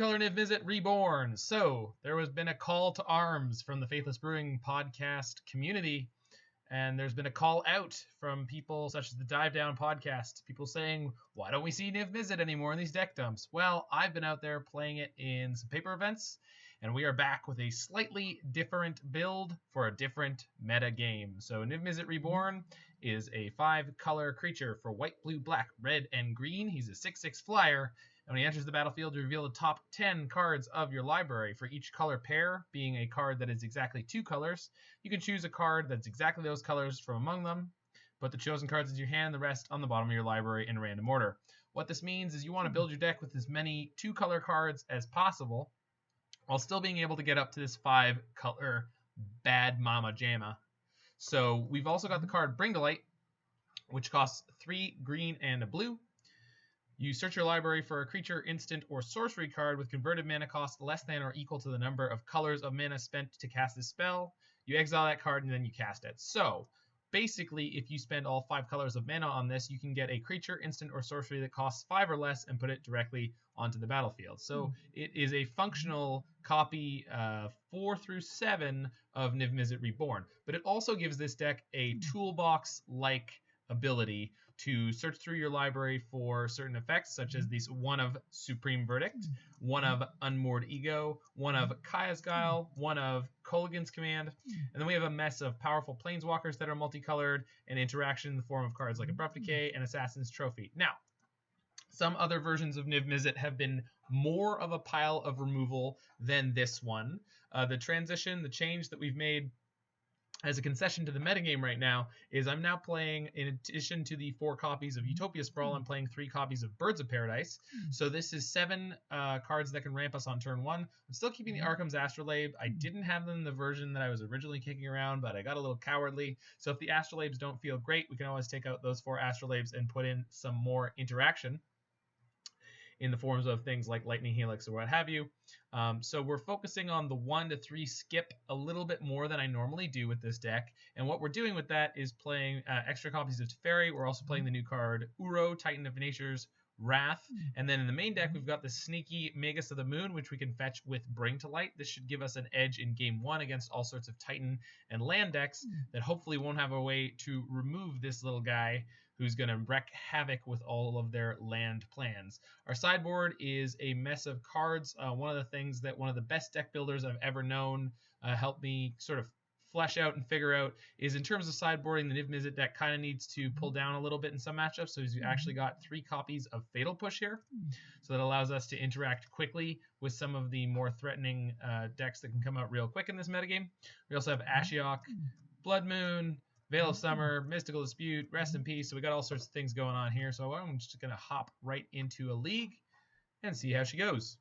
5-color Niv-Mizzet Reborn. So, there has been a call to arms from the Faithless Brewing podcast community, and there's been a call out from people such as the Dive Down podcast, people saying, why don't we see Niv-Mizzet anymore in these deck dumps? Well, I've been out there playing it in some paper events, and we are back with a slightly different build for a different meta game. So Niv-Mizzet Reborn is a 5-color creature for white, blue, black, red, and green. He's a 6/6 flyer, and when he enters the battlefield, you reveal the top 10 cards of your library. For each color pair being a card that is exactly 2 colors, you can choose a card that's exactly those colors from among them. Put the chosen cards into your hand, the rest on the bottom of your library in random order. What this means is you want to build your deck with as many 2-color cards as possible, while still being able to get up to this 5-color Bad Mama Jamma. So we've also got the card Bring to Light, which costs 3 green and a blue. You search your library for a creature, instant, or sorcery card with converted mana cost less than or equal to the number of colors of mana spent to cast this spell. You exile that card and then you cast it. So basically, if you spend all 5 colors of mana on this, you can get a creature, instant, or sorcery that costs 5 or less and put it directly onto the battlefield. So it is a functional copy 4 through 7 of Niv-Mizzet Reborn. But it also gives this deck a toolbox-like ability to search through your library for certain effects, such as these one of Supreme Verdict, one of Unmoored Ego, one of Kaya's Guile, one of Kolaghan's Command, and then we have a mess of powerful planeswalkers that are multicolored and interaction in the form of cards like Abrupt Decay and Assassin's Trophy. Now, some other versions of Niv-Mizzet have been more of a pile of removal than this one. The change that we've made as a concession to the metagame right now is I'm now playing, in addition to the 4 copies of Utopia Sprawl, I'm playing 3 copies of Birds of Paradise. So this is 7 cards that can ramp us on turn 1. I'm still keeping the Arkham's Astrolabe. I didn't have them in the version that I was originally kicking around, but I got a little cowardly. So if the Astrolabes don't feel great, we can always take out those 4 Astrolabes and put in some more interaction in the forms of things like Lightning Helix or what have you. So we're focusing on the 1 to 3 skip a little bit more than I normally do with this deck. And what we're doing with that is playing extra copies of Teferi. We're also playing the new card Uro, Titan of Nature's Wrath. And then in the main deck, we've got the sneaky Magus of the Moon, which we can fetch with Bring to Light. This should give us an edge in game 1 against all sorts of Titan and land decks that hopefully won't have a way to remove this little guy who's going to wreak havoc with all of their land plans. Our sideboard is a mess of cards. One of the things that one of the best deck builders I've ever known helped me sort of flesh out and figure out is, in terms of sideboarding, the Niv-Mizzet deck kind of needs to pull down a little bit in some matchups. So he's actually got 3 copies of Fatal Push here. So that allows us to interact quickly with some of the more threatening decks that can come out real quick in this metagame. We also have Ashiok, Blood Moon, Veil of Summer, Mystical Dispute, Rest in Peace. So we got all sorts of things going on here. So I'm just going to hop right into a league and see how she goes.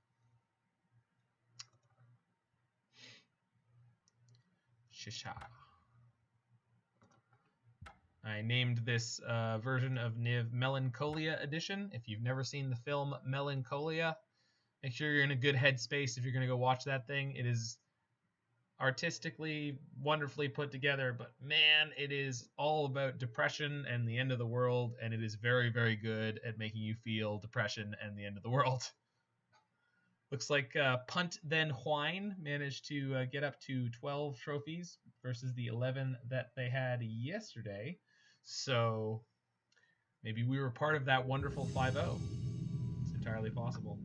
Shisha. I named this version of Niv Melancholia Edition. If you've never seen the film Melancholia, make sure you're in a good headspace if you're going to go watch that thing. It is artistically wonderfully put together, but man, it is all about depression and the end of the world, and it is very, very good at making you feel depression and the end of the world. Looks like Punt Then Whine managed to get up to 12 trophies versus the 11 that they had yesterday. So maybe we were part of that wonderful 5-0. It's entirely possible.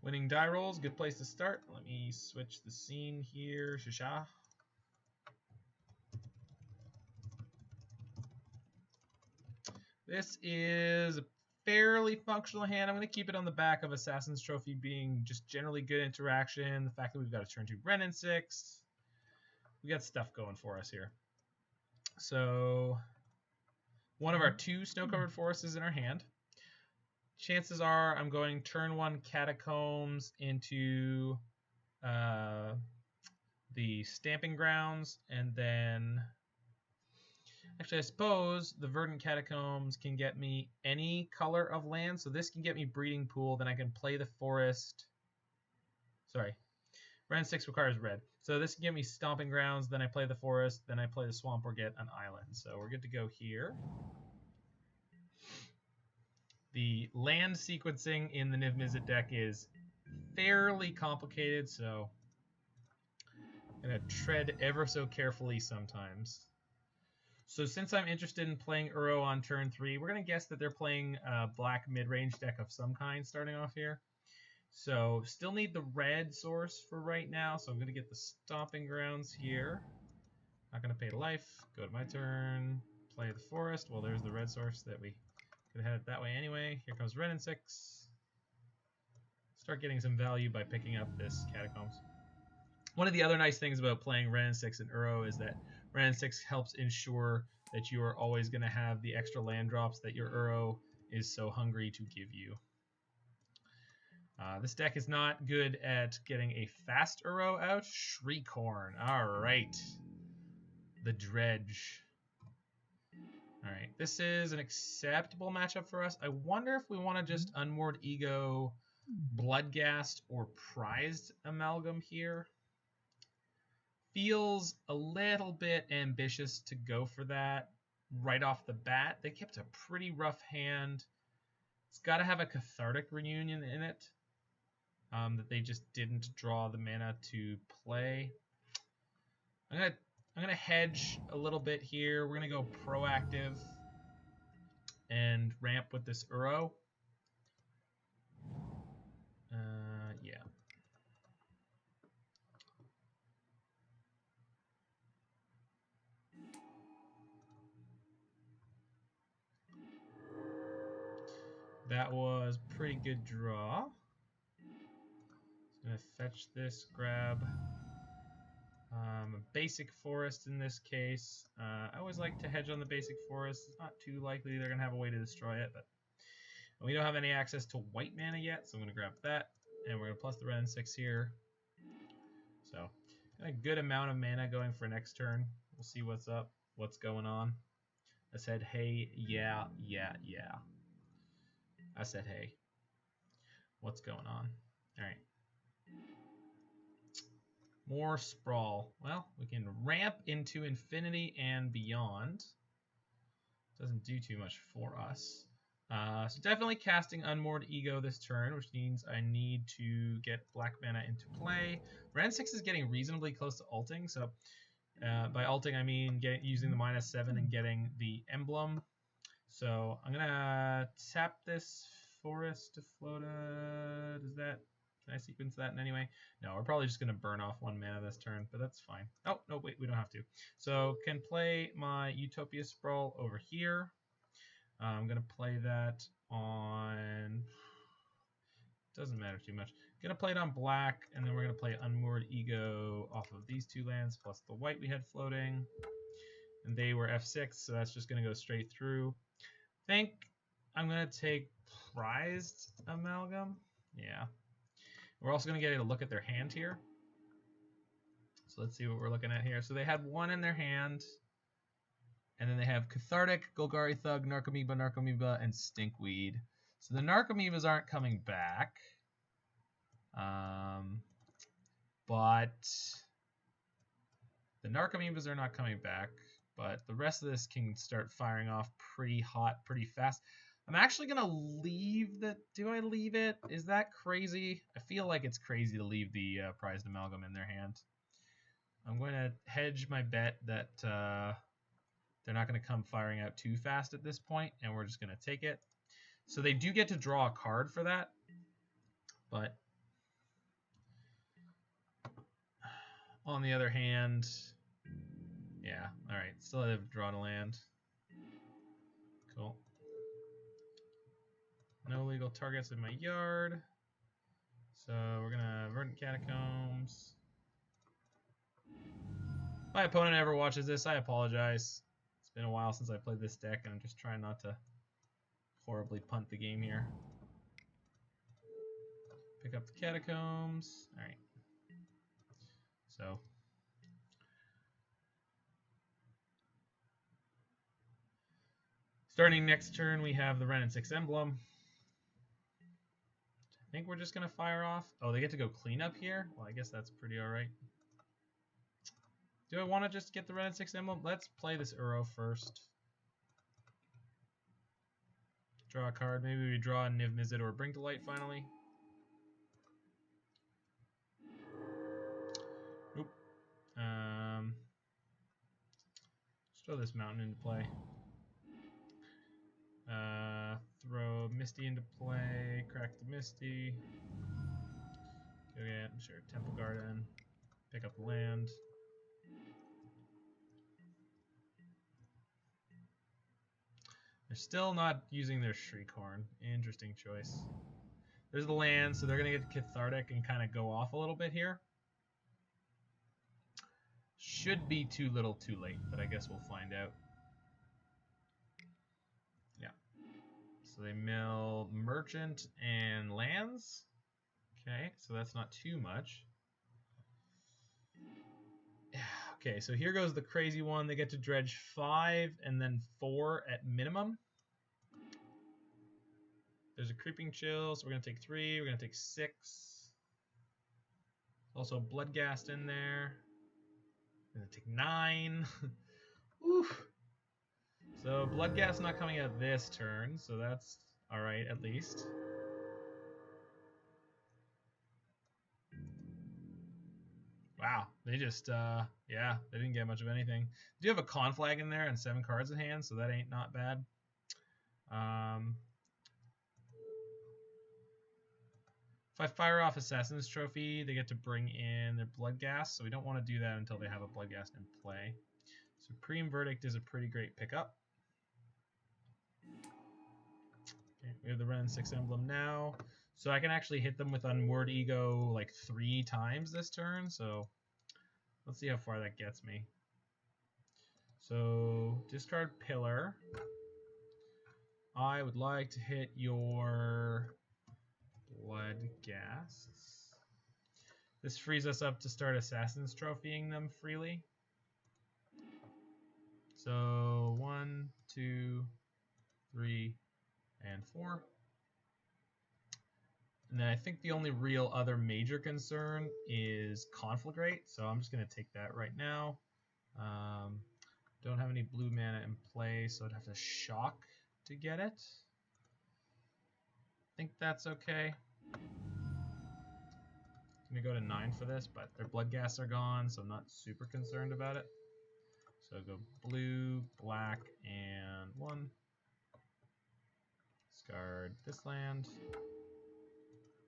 Winning die rolls, good place to start. Let me switch the scene here. Shisha. This is a fairly functional hand. I'm going to keep it on the back of Assassin's Trophy being just generally good interaction. The fact that we've got a turn 2 Wrenn and Six. We got stuff going for us here. So one of our 2 snow-covered forests is in our hand. Chances are I'm going turn 1 Catacombs into the Stomping Grounds, and then actually I suppose the Verdant Catacombs can get me any color of land, so this can get me Breeding Pool, then I can play the forest. Sorry, Wrenn and Six requires red. So this can give me Stomping Grounds, then I play the forest, then I play the swamp or get an island. So we're good to go here. The land sequencing in the Niv-Mizzet deck is fairly complicated, so I'm going to tread ever so carefully sometimes. So since I'm interested in playing Uro on turn 3, we're going to guess that they're playing a black mid-range deck of some kind starting off here. So still need the red source for right now, so I'm going to get the Stomping Grounds here. Not going to pay life. Go to my turn. Play the forest. Well, there's the red source that we could have had it that way anyway. Here comes Wrenn and Six. Start getting some value by picking up this Catacombs. One of the other nice things about playing Wrenn and Six and Uro is that Wrenn and Six helps ensure that you are always going to have the extra land drops that your Uro is so hungry to give you. This deck is not good at getting a fast Uro out. Shriekhorn. All right. The Dredge. All right. This is an acceptable matchup for us. I wonder if we want to just Unmoored Ego, Bloodghast, or Prized Amalgam here. Feels a little bit ambitious to go for that right off the bat. They kept a pretty rough hand. It's got to have a Cathartic Reunion in it. That they just didn't draw the mana to play. I'm gonna hedge a little bit here. We're gonna go proactive and ramp with this Uro. Yeah. That was a pretty good draw. Gonna fetch this, grab a basic forest in this case. I always like to hedge on the basic forest. It's not too likely they're gonna have a way to destroy it, but we don't have any access to white mana yet, so I'm gonna grab that, and we're gonna plus the Wrenn and Six here. So a good amount of mana going for next turn. We'll see what's up, what's going on. I said, hey, yeah. I said, hey, what's going on? All right. More Sprawl. Well, we can ramp into infinity and beyond. Doesn't do too much for us. So definitely casting Unmoored Ego this turn, which means I need to get black mana into play. Wrenn and Six is getting reasonably close to ulting, so by ulting I mean using the -7 and getting the emblem. So I'm gonna tap this forest to float. Can I sequence that in any way? No, we're probably just going to burn off 1 mana this turn, but that's fine. Oh, no, wait, we don't have to. So can play my Utopia Sprawl over here. I'm going to play that on... Doesn't matter too much. Going to play it on black, and then we're going to play Unmoored Ego off of these 2 lands, plus the white we had floating. And they were F6, so that's just going to go straight through. I think I'm going to take Prized Amalgam. Yeah. We're also going to get a look at their hand here. So let's see what we're looking at here. So they had 1 in their hand. And then they have Cathartic, Golgari Thug, Narcomoeba, and Stinkweed. So the Narcomoebas aren't coming back. But the Narcomoebas are not coming back. But the rest of this can start firing off pretty hot, pretty fast. I'm actually going to leave the... Do I leave it? Is that crazy? I feel like it's crazy to leave the Prized Amalgam in their hand. I'm going to hedge my bet that they're not going to come firing out too fast at this point, and we're just going to take it. So they do get to draw a card for that, but on the other hand, yeah, all right, still have drawn a land. Cool. No legal targets in my yard. So we're going to Verdant Catacombs. If my opponent ever watches this, I apologize. It's been a while since I played this deck, and I'm just trying not to horribly punt the game here. Pick up the Catacombs. All right. So starting next turn, we have the Wrenn and Six emblem. I think we're just going to fire off. Oh, they get to go clean up here? Well, I guess that's pretty all right. Do I want to just get the Wrenn and Six emblem? Let's play this Uro first. Draw a card. Maybe we draw a Niv-Mizzet or Bring to Light finally. Nope. Let's throw this mountain into play. Throw Misty into play. Crack the Misty. Okay, I'm sure Temple Garden. Pick up the land. They're still not using their Shriekhorn. Interesting choice. There's the land, so they're going to get Cathartic and kind of go off a little bit here. Should be too little too late, but I guess we'll find out. Yeah. So they mill Merchant and lands. Okay, so that's not too much. Okay, so here goes the crazy one. They get to dredge 5 and then 4 at minimum. There's a Creeping Chill, so we're going to take 3. We're going to take 6. Also Bloodghast in there. We're going to take 9. Oof. So Bloodghast not coming out this turn, so that's alright at least. Wow, they just, yeah, they didn't get much of anything. They do have a Conflag in there and 7 cards in hand, so that ain't not bad. If I fire off Assassin's Trophy, they get to bring in their Bloodghast, so we don't want to do that until they have a Bloodghast in play. Supreme Verdict is a pretty great pickup. Okay, we have the Wrenn and Six emblem now. So I can actually hit them with Unmoored Ego like 3 times this turn, so let's see how far that gets me. So discard Pillar. I would like to hit your Bloodghasts. This frees us up to start Assassin's Trophying them freely. So 1, 2, 3, and 4. And then I think the only real other major concern is Conflagrate, so I'm just going to take that right now. Don't have any blue mana in play, so I'd have to shock to get it. I think that's okay. I'm going to go to 9 for this, but their Bloodghasts are gone, so I'm not super concerned about it. So go blue, black, and 1. Discard this land.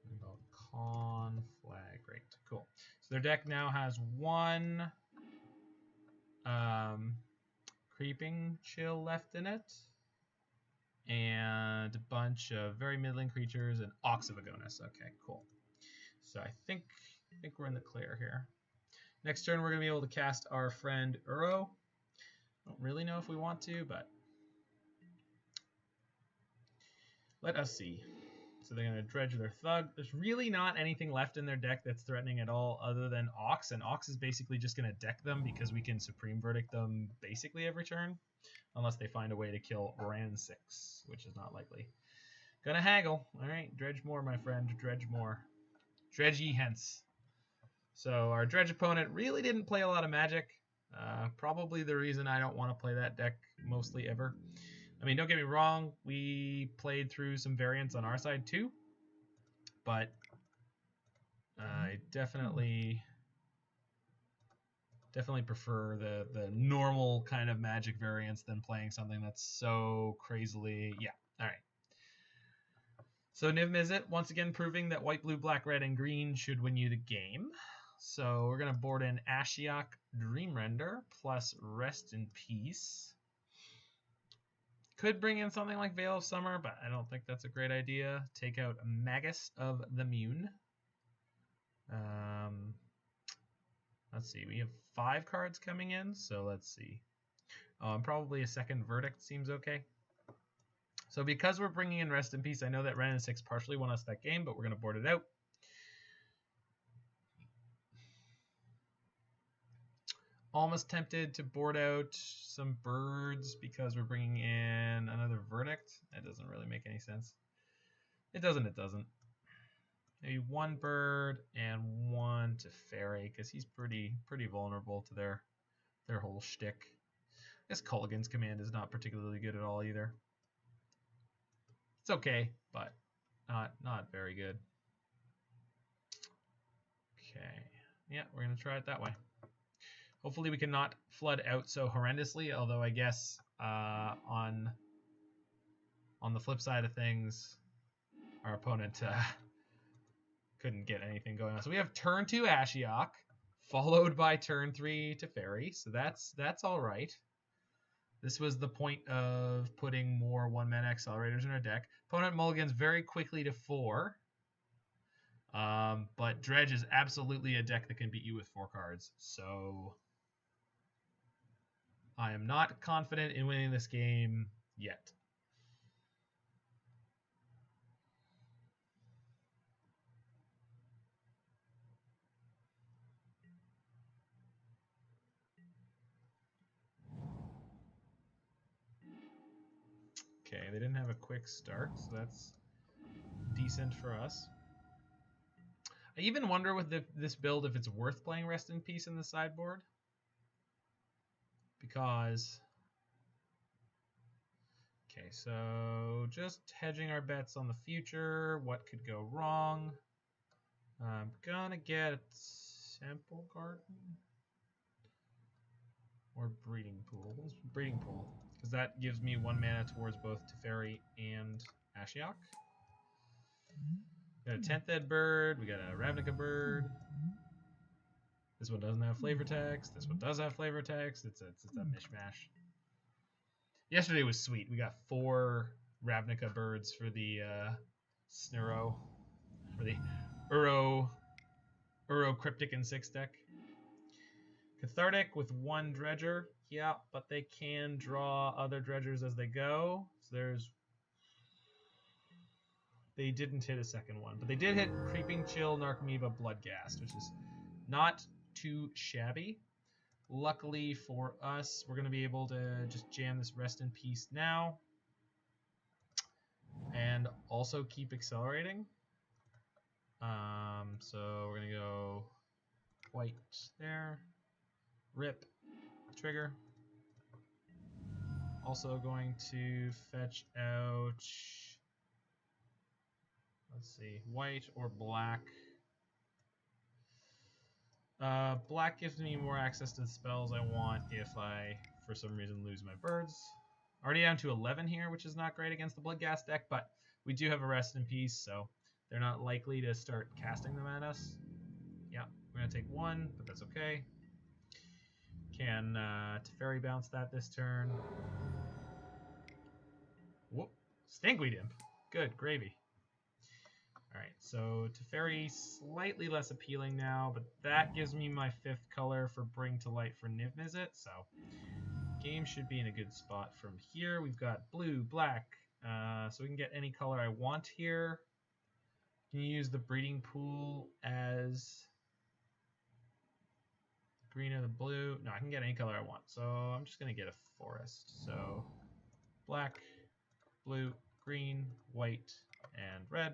And go Conflagrate. Cool. So their deck now has 1 Creeping Chill left in it, and a bunch of very middling creatures and Ox of Agonis. Okay, cool. So I think we're in the clear here. Next turn we're going to be able to cast our friend Uro. Don't really know if we want to, but let us see. So they're going to dredge their Thug. There's really not anything left in their deck that's threatening at all other than Ox, and Ox is basically just going to deck them because we can Supreme Verdict them basically every turn, unless they find a way to kill Wrenn and Six, which is not likely. Gonna haggle. All right, dredge more, my friend. Dredge more. Dredge ye hence. So our dredge opponent really didn't play a lot of Magic. Probably the reason I don't want to play that deck mostly ever. I mean, don't get me wrong, we played through some variants on our side too, but I definitely prefer the normal kind of Magic variants than playing something that's so crazily, yeah, all right. So Niv-Mizzet, once again proving that white, blue, black, red, and green should win you the game. So we're going to board in Ashiok Dreamrender plus Rest in Peace. Could bring in something like Veil of Summer, but I don't think that's a great idea. Take out Magus of the Mune. Let's see, we have 5 cards coming in, so let's see. Probably a second Verdict seems okay. So because we're bringing in Rest in Peace, I know that Wrenn and Six partially won us that game, but we're going to board it out. Almost tempted to board out some birds because we're bringing in another Verdict. That doesn't really make any sense. It doesn't. Maybe 1 bird and 1 Teferi because he's pretty vulnerable to their whole shtick. I guess Kolaghan's command is not particularly good at all either. It's okay, but not very good. Okay. Yeah, we're going to try it that way. Hopefully we can not flood out so horrendously, although I guess on the flip side of things, our opponent couldn't get anything going on. So we have turn 2 Ashiok, followed by turn 3 Teferi, so that's all right. This was the point of putting more 1-mana accelerators in our deck. Opponent mulligans very quickly to 4. But Dredge is absolutely a deck that can beat you with 4 cards, so I am not confident in winning this game yet. Okay, they didn't have a quick start, so that's decent for us. I even wonder with this build if it's worth playing Rest in Peace in the sideboard. Because... Okay, so just hedging our bets on the future. What could go wrong? I'm gonna get Sample Garden or Breeding Pool. Breeding Pool, because that gives me 1 mana towards both Teferi and Ashiok. Got a 10th Ed bird. We got a Ravnica bird. This one doesn't have flavor text. This one does have flavor text. It's a mishmash. Yesterday was sweet. We got 4 Ravnica birds for the Snuro, for the Uro Cryptic and 6 deck. Cathartic with 1 Dredger. Yeah, but they can draw other Dredgers as they go. So they didn't hit a second one, but they did hit Creeping Chill, Narcomoeba, Bloodghast, which is not too shabby. Luckily for us, we're going to be able to just jam this Rest in Peace now. And also keep accelerating. So we're going to go white there. Rip. Trigger. Also going to fetch out, let's see, white or black. Black gives me more access to the spells I want if I, for some reason, lose my birds. Already down to 11 here, which is not great against the Bloodghast deck, but we do have a Rest in Peace, so they're not likely to start casting them at us. Yeah, we're going to take 1, but that's okay. Can Teferi bounce that this turn? Whoop. Stinkweed Imp. Good, gravy. Alright, so Teferi slightly less appealing now, but that gives me my 5th color for Bring to Light for Niv-Mizzet, so game should be in a good spot from here. We've got blue, black, so we can get any color I want here. Can you use the Breeding Pool as green or the blue? No, I can get any color I want, so I'm just going to get a forest. So black, blue, green, white, and red.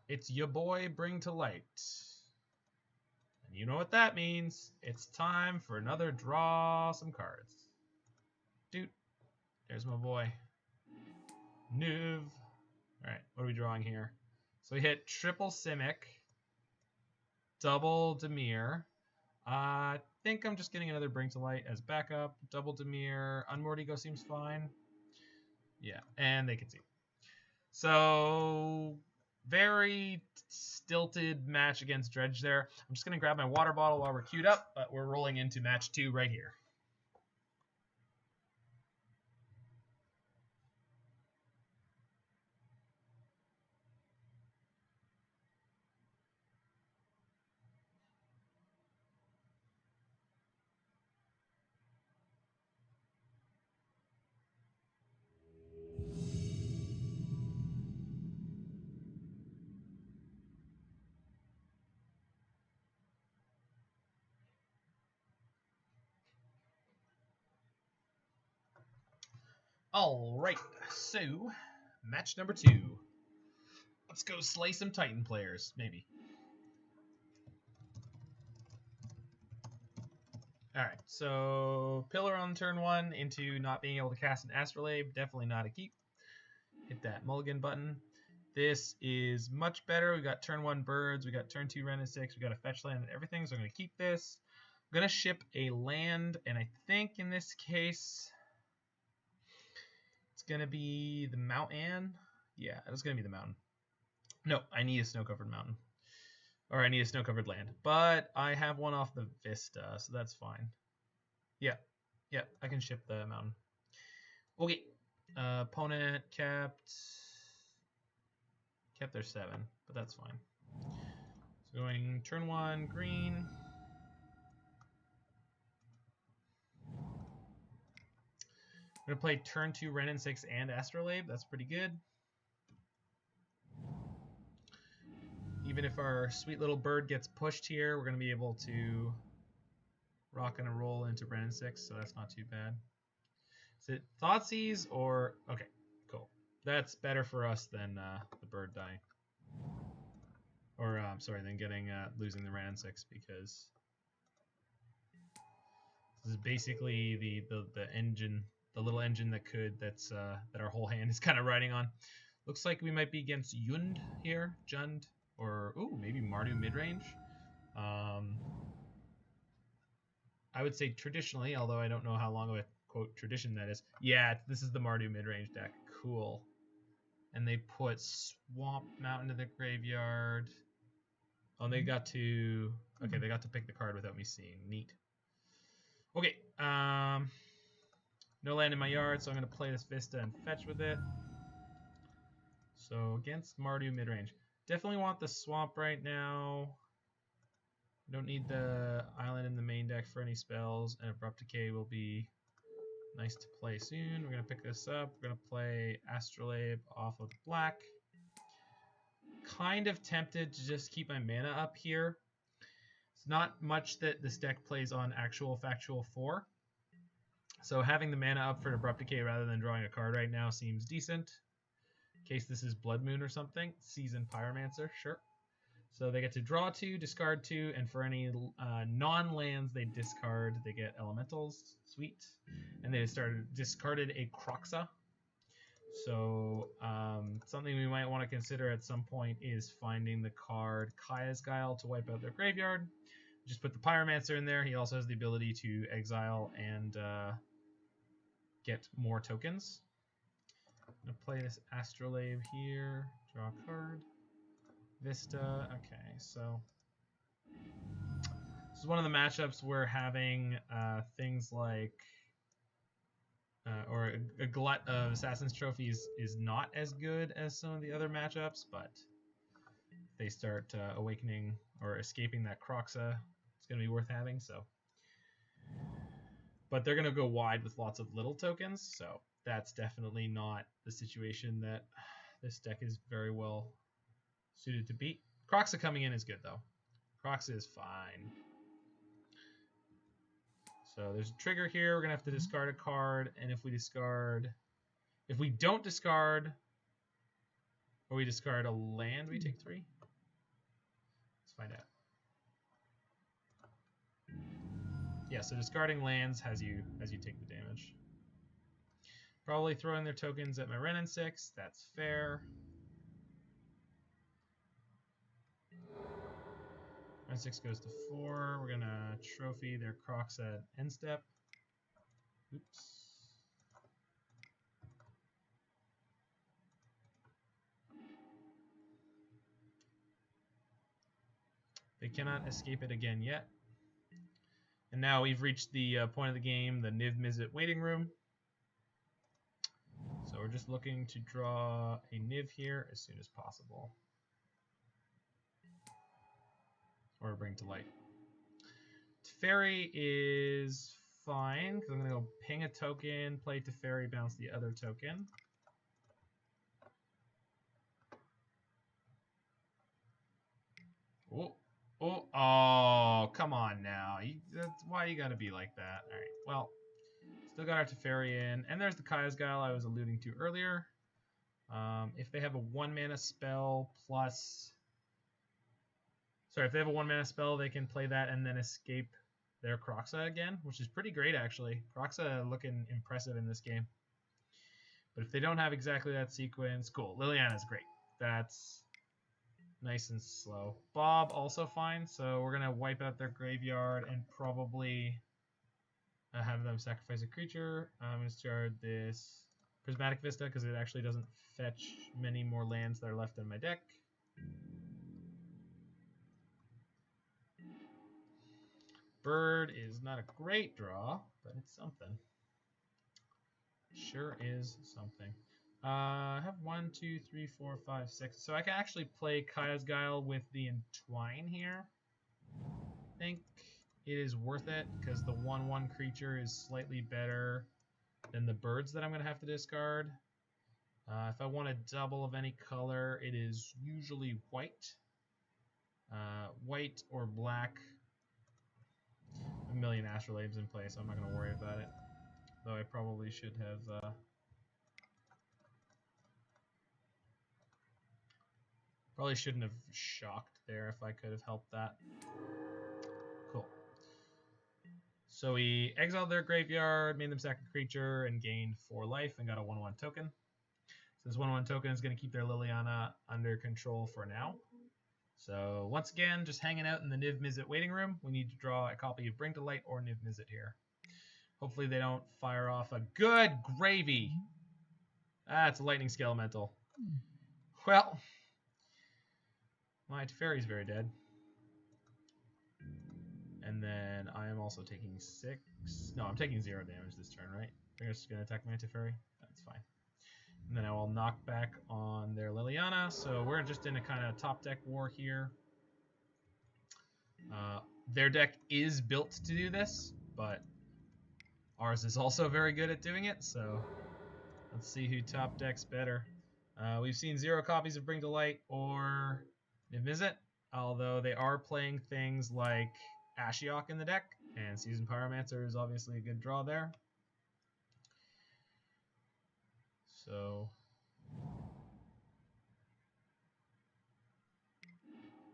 It's your boy Bring to Light. And you know what that means. It's time for another draw some cards. Dude, there's my boy. Niv. Alright, what are we drawing here? So we hit triple Simic, double Dimir. I think I'm just getting another Bring to Light as backup. Double Dimir. Unmoored Ego seems fine. Yeah, and they can see. So... very stilted match against Dredge there. I'm just going to grab my water bottle while we're queued up, but we're rolling into match 2 right here. All right, so match number 2. Let's go slay some Titan players, maybe. All right, so Pillar on turn 1 into not being able to cast an Astrolabe, definitely not a keep. hit that mulligan button. This is much better. We got turn 1 birds, we got turn 2 Wrenn and Six, we got a fetch land and everything, so I'm going to keep this. I'm going to ship a land, and I think in this case it's going to be the mountain. Yeah, it's going to be the mountain. No, I need a snow-covered mountain. Or I need a snow-covered land. But I have one off the Vista, so that's fine. Yeah, I can ship the mountain. Okay, opponent kept their 7, but that's fine. So going turn 1 green. I'm going to play turn 2 Wrenn and Six and Astrolabe. That's pretty good. Even if our sweet little bird gets pushed here, we're going to be able to rock and roll into Wrenn and Six, so that's not too bad. Is it Thoughtseize or... Okay, cool. That's better for us than the bird dying. Or, I'm sorry, than losing the Wrenn and Six, because this is basically the engine, the little engine that our whole hand is kind of riding on. Looks like we might be against Jund here, or ooh, maybe Mardu midrange. I would say traditionally, although I don't know how long of a quote tradition that is. Yeah, this is the Mardu midrange deck. Cool. And they put Swamp Mountain to the graveyard. Oh, they got to pick the card without me seeing. Neat. Okay, no land in my yard, so I'm going to play this Vista and fetch with it. So against Mardu midrange. Definitely want the Swamp right now. Don't need the island in the main deck for any spells, and Abrupt Decay will be nice to play soon. We're going to pick this up. We're going to play Astrolabe off of black. Kind of tempted to just keep my mana up here. It's not much that this deck plays on actual Factual 4. So having the mana up for Abrupt Decay rather than drawing a card right now seems decent. In case this is Blood Moon or something. Seasoned Pyromancer, sure. So they get to draw 2, discard 2, and for any non-lands they discard, they get Elementals. Sweet. And they discarded a Kroxa. So something we might want to consider at some point is finding the card Kaya's Guile to wipe out their graveyard. Just put the Pyromancer in there. He also has the ability to exile and get more tokens. I'm going to play this Astrolabe here. Draw a card. Vista. Okay, so this is one of the matchups where having things like or a glut of Assassin's Trophies is not as good as some of the other matchups, but if they start awakening or escaping that Kroxa, it's going to be worth having. So, but they're going to go wide with lots of little tokens, so that's definitely not the situation that this deck is very well suited to beat. Kroxa coming in is good though. Kroxa is fine. So there's a trigger here. We're gonna have to discard a card, and if we don't discard, or we discard a land, we take 3. Let's find out. Yeah, so discarding lands has you take the damage. Probably throwing their tokens at my Wrenn and Six. That's fair. Wrenn and Six goes to 4. We're gonna trophy their Kroxa at end step. Oops. They cannot escape it again yet. And now we've reached the point of the game, the Niv-Mizzet waiting room. So we're just looking to draw a Niv here as soon as possible. Or bring to light. Teferi is fine, because I'm going to go ping a token, play Teferi, bounce the other token. Oh, come on now. That's why you got to be like that. All right, well, still got our Teferi in. And there's the Kaya's Guile I was alluding to earlier. If they have a 1-mana spell plus... Sorry, if they have a 1-mana spell, they can play that and then escape their Kroxa again, which is pretty great, actually. Kroxa looking impressive in this game. But if they don't have exactly that sequence, cool. Liliana's great. That's nice and slow. Bob also fine, so we're gonna wipe out their graveyard and probably have them sacrifice a creature. I'm gonna discard this Prismatic Vista because it actually doesn't fetch many more lands that are left in my deck. Bird is not a great draw, but it's something. Sure is something. I have 1, 2, 3, 4, 5, 6. So I can actually play Kaya's Guile with the Entwine here. I think it is worth it because the 1/1 creature is slightly better than the birds that I'm going to have to discard. If I want a double of any color, it is usually white. White or black. A million Astrolabes in play, so I'm not going to worry about it. Though I probably should have... Probably shouldn't have shocked there if I could have helped that. Cool. So we exiled their graveyard, made them sack a creature, and gained 4 life and got a 1/1 token. So this 1/1 token is going to keep their Liliana under control for now. So once again, just hanging out in the Niv-Mizzet waiting room. We need to draw a copy of Bring to Light or Niv-Mizzet here. Hopefully they don't fire off a good gravy. It's a Lightning Skelemental. Well... my Teferi's very dead. And then I am also taking 6. No, I'm taking 0 damage this turn, right? They're just going to attack my Teferi. That's fine. And then I will knock back on their Liliana. So we're just in a kind of top deck war here. Their deck is built to do this, but ours is also very good at doing it. So let's see who top decks better. We've seen 0 copies of Bring to Light or... Niv-Mizzet, although they are playing things like Ashiok in the deck, and Seasoned Pyromancer is obviously a good draw there. So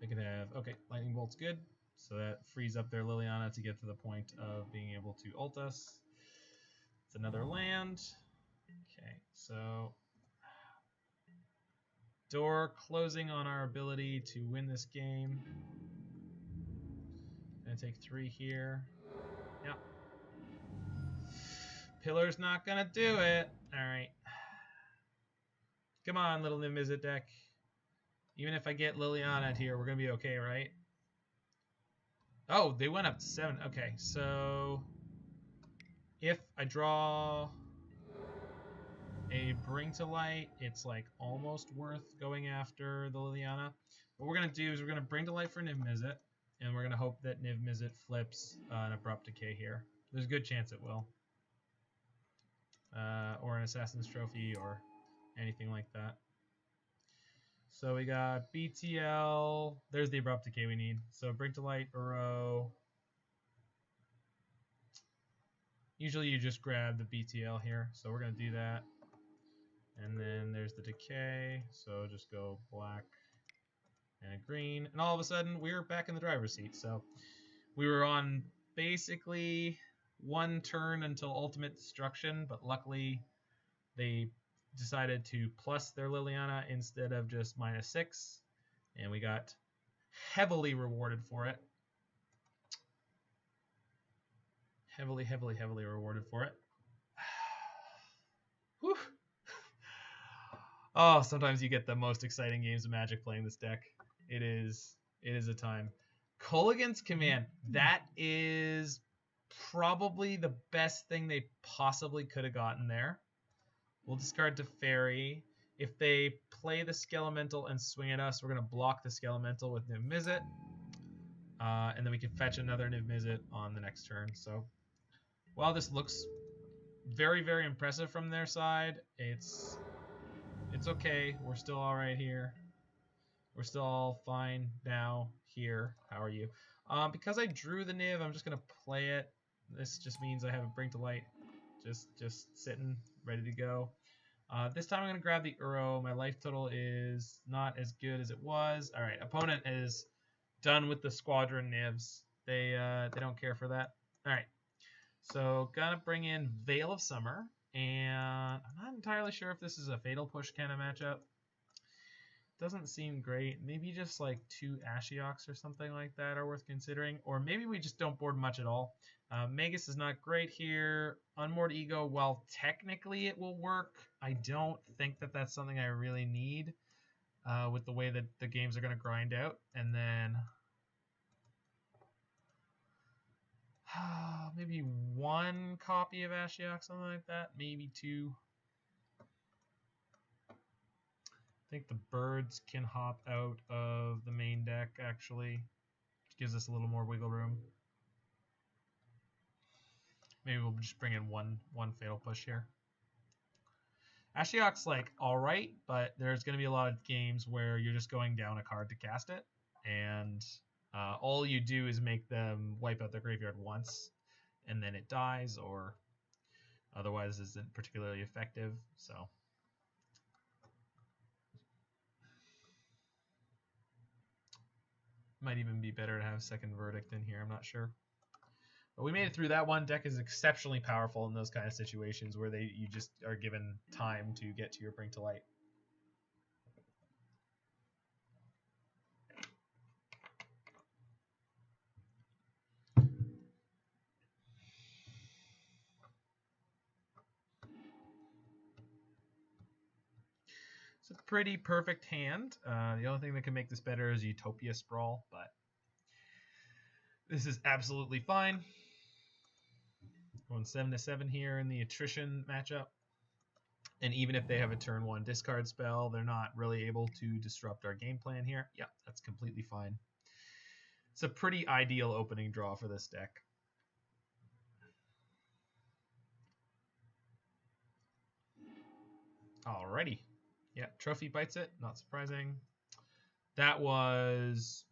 they could have, okay, Lightning Bolt's good, so that frees up their Liliana to get to the point of being able to ult us. It's another land. Okay, so... door closing on our ability to win this game. Gonna take 3 here. Yep. Pillar's not gonna do it. Alright. Come on, little Niv-Mizzet deck. Even if I get Liliana here, we're gonna be okay, right? Oh, they went up to 7. Okay, so... if I draw... a Bring to Light, it's like almost worth going after the Liliana. What we're going to do is we're going to Bring to Light for Niv-Mizzet, and we're going to hope that Niv-Mizzet flips an Abrupt Decay here. There's a good chance it will. Or an Assassin's Trophy or anything like that. So we got BTL. There's the Abrupt Decay we need. So Bring to Light, Uro. Usually you just grab the BTL here, so we're going to do that. And then there's the decay, so just go black and a green. And all of a sudden, we're back in the driver's seat. So we were on basically 1 turn until ultimate destruction, but luckily they decided to plus their Liliana instead of just -6. And we got heavily rewarded for it. Heavily rewarded for it. Whew. Oh, sometimes you get the most exciting games of Magic playing this deck. It is a time. Kolaghan's Command. That is probably the best thing they possibly could have gotten there. We'll discard Teferi. If they play the Skelemental and swing at us, we're going to block the Skelemental with Niv-Mizzet. And then we can fetch another Niv-Mizzet on the next turn. So while this looks very, very impressive from their side, it's okay. We're still all right here. We're still all fine now here. How are you? Because I drew the Niv, I'm just going to play it. This just means I have a Bring to Light just sitting, ready to go. This time I'm going to grab the Uro. My life total is not as good as it was. All right, opponent is done with the Squadron Nivs. They don't care for that. All right, so gonna bring in Veil of Summer, And I'm not entirely sure if this is a fatal push kind of matchup. Doesn't seem great. Maybe just like 2 Ashioks or something like that are worth considering. Or maybe we just don't board much at all. Magus is not great here. Unmoored Ego, while technically it will work, I don't think that that's something I really need with the way that the games are going to grind out. And then maybe 1 copy of Ashiok, something like that. Maybe 2. I think the birds can hop out of the main deck, actually, which gives us a little more wiggle room. Maybe we'll just bring in one fatal push here. Ashiok's like all right, but there's going to be a lot of games where you're just going down a card to cast it, and all you do is make them wipe out their graveyard once, and then it dies, or otherwise isn't particularly effective. So might even be better to have second verdict in here. I'm not sure. But we made it through that one. Deck is exceptionally powerful in those kind of situations where you just are given time to get to your Bring to Light. It's a pretty perfect hand. The only thing that can make this better is Utopia Sprawl, but this is absolutely fine. Going 7-7 here in the attrition matchup. And even if they have a turn 1 discard spell, they're not really able to disrupt our game plan here. Yeah, that's completely fine. It's a pretty ideal opening draw for this deck. Alrighty. Yeah, Trophy bites it. Not surprising. That was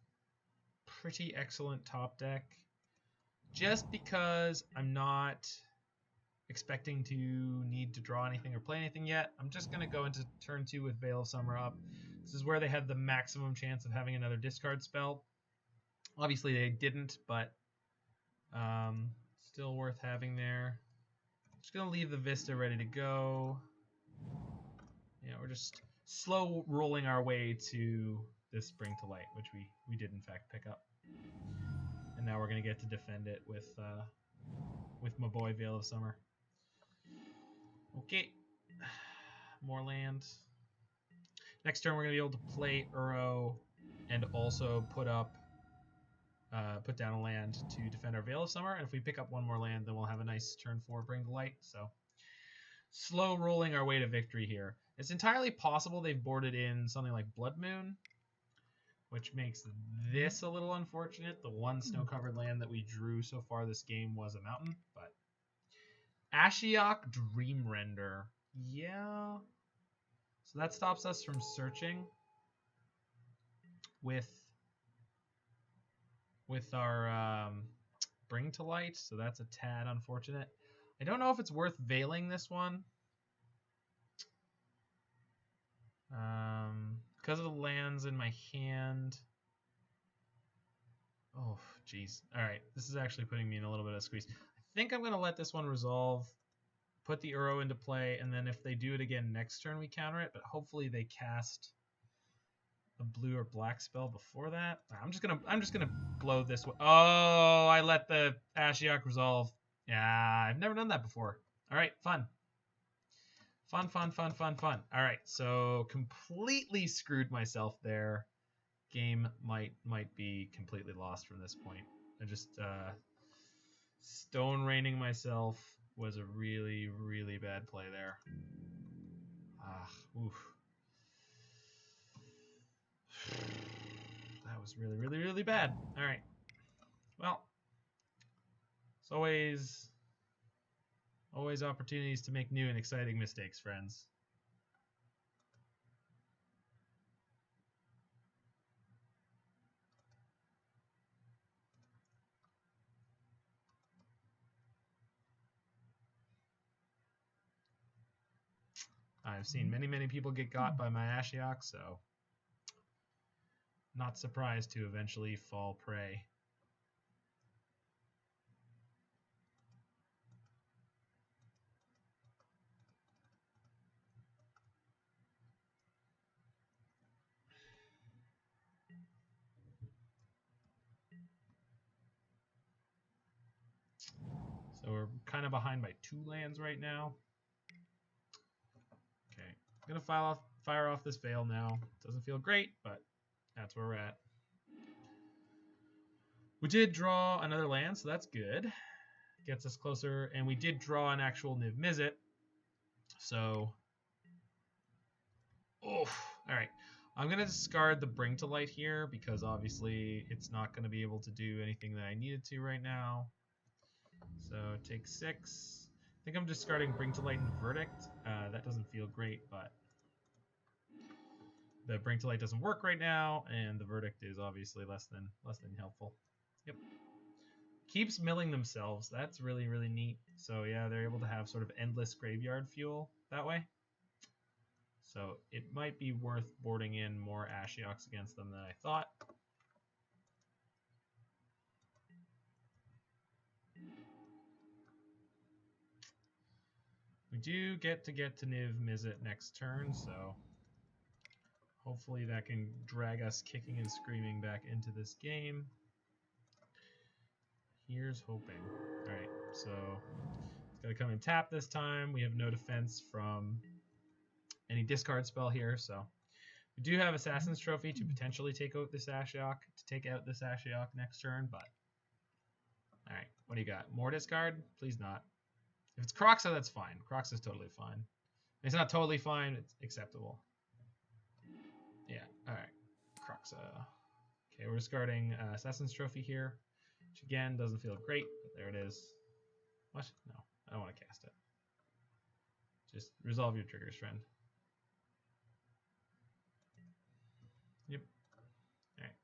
pretty excellent top deck. Just because I'm not expecting to need to draw anything or play anything yet, I'm just going to go into turn 2 with Veil of Summer up. This is where they had the maximum chance of having another discard spell. Obviously they didn't, but still worth having there. Just going to leave the Vista ready to go. Yeah, we're just slow rolling our way to this Bring to Light, which we did in fact pick up. And now we're going to get to defend it with my boy Veil of Summer. Okay, more land. Next turn we're going to be able to play Uro and also put down a land to defend our Veil of Summer. And if we pick up one more land, then we'll have a nice turn 4 Bring to Light. So slow rolling our way to victory here. It's entirely possible they've boarded in something like Blood Moon, which makes this a little unfortunate. The one snow-covered land that we drew so far this game was a mountain, but Ashiok Dream Render. Yeah. So that stops us from searching with our Bring to Light, so that's a tad unfortunate. I don't know if it's worth veiling this one. Because of the lands in my hand. Oh, jeez. All right, this is actually putting me in a little bit of a squeeze. I think I'm going to let this one resolve, put the Uro into play, and then if they do it again next turn, we counter it. But hopefully they cast a blue or black spell before that. I'm just gonna blow this one. Oh, I let the Ashiok resolve. Yeah, I've never done that before. All right, fun. Fun. All right, so completely screwed myself there. Game might be completely lost from this point. I just stone raining myself was a really, really bad play there. Oof. That was really, really, really bad. All right. Well, it's always opportunities to make new and exciting mistakes, friends. I've seen many, many people get got by my Ashiok, so not surprised to eventually fall prey. So we're kind of behind by 2 lands right now. Okay, I'm going to fire off this Veil now. Doesn't feel great, but that's where we're at. We did draw another land, so that's good. Gets us closer, and we did draw an actual Niv-Mizzet. So, all right. I'm going to discard the Bring to Light here because obviously it's not going to be able to do anything that I needed to right now. So take 6. I think I'm discarding Bring to Light and Verdict. That doesn't feel great, but the Bring to Light doesn't work right now, and the Verdict is obviously less than helpful. Yep. Keeps milling themselves. That's really, really neat. So yeah, they're able to have sort of endless graveyard fuel that way. So it might be worth boarding in more Ashioks against them than I thought. We do get to Niv-Mizzet next turn, so hopefully that can drag us kicking and screaming back into this game. Here's hoping. Alright, so it's got to come and tap this time. We have no defense from any discard spell here, so we do have Assassin's Trophy to potentially take out this Ashiok, next turn, but alright, what do you got? More discard? Please not. If it's Kroxa, that's fine. Kroxa's totally fine. It's not totally fine, it's acceptable. Yeah, alright. Kroxa. Okay, we're discarding Assassin's Trophy here, which again doesn't feel great, but there it is. What? No, I don't want to cast it. Just resolve your triggers, friend. Yep. Alright.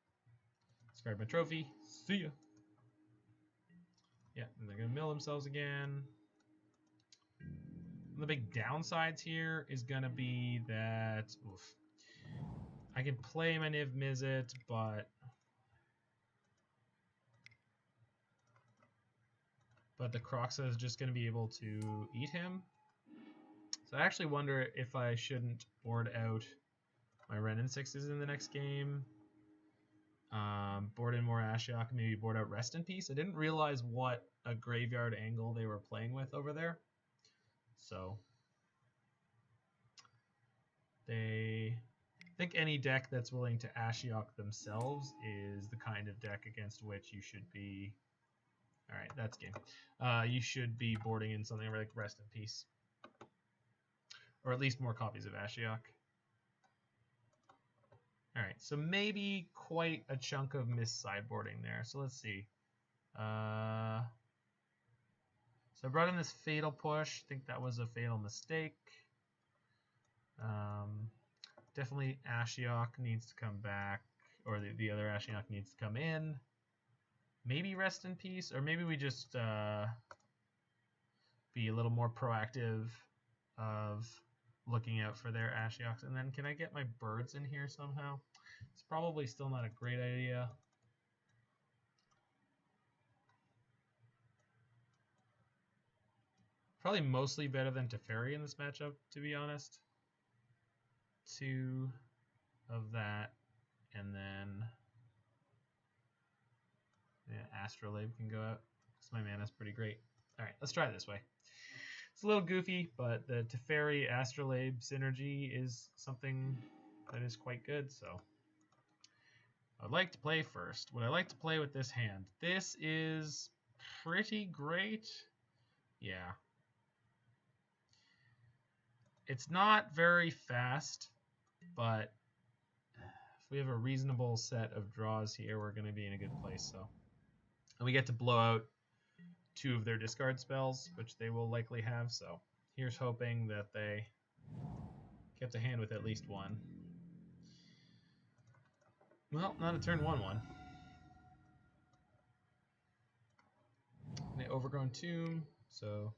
Discard my trophy. See ya. Yeah, and they're going to mill themselves again. The big downsides here is going to be that I can play my Niv-Mizzet, but the Kroxa is just going to be able to eat him. So I actually wonder if I shouldn't board out my Wrenn and Sixes in the next game. Board in more Ashiok, maybe board out Rest in Peace. I didn't realize what a graveyard angle they were playing with over there. So I think any deck that's willing to Ashiok themselves is the kind of deck against which you should be. All right, that's game. You should be boarding in something like Rest in Peace, or at least more copies of Ashiok. All right, so maybe quite a chunk of missed sideboarding there. So let's see. So I brought in this Fatal Push. I think that was a fatal mistake. Definitely Ashiok needs to come back, or the other Ashiok needs to come in. Maybe Rest in Peace, or maybe we just be a little more proactive of looking out for their Ashioks. And then can I get my birds in here somehow? It's probably still not a great idea. Probably mostly better than Teferi in this matchup, to be honest. 2 of that, and then Astrolabe can go out because my mana's pretty great. All right, let's try it this way. It's a little goofy, but the Teferi Astrolabe synergy is something that is quite good, so I'd like to play first. What I like to play with this hand, this is pretty great. Yeah. It's not very fast, but if we have a reasonable set of draws here, we're going to be in a good place. So, and we get to blow out 2 of their discard spells, which they will likely have. So here's hoping that they kept a hand with at least 1. Well, not a turn 1/1. They Overgrown Tomb, so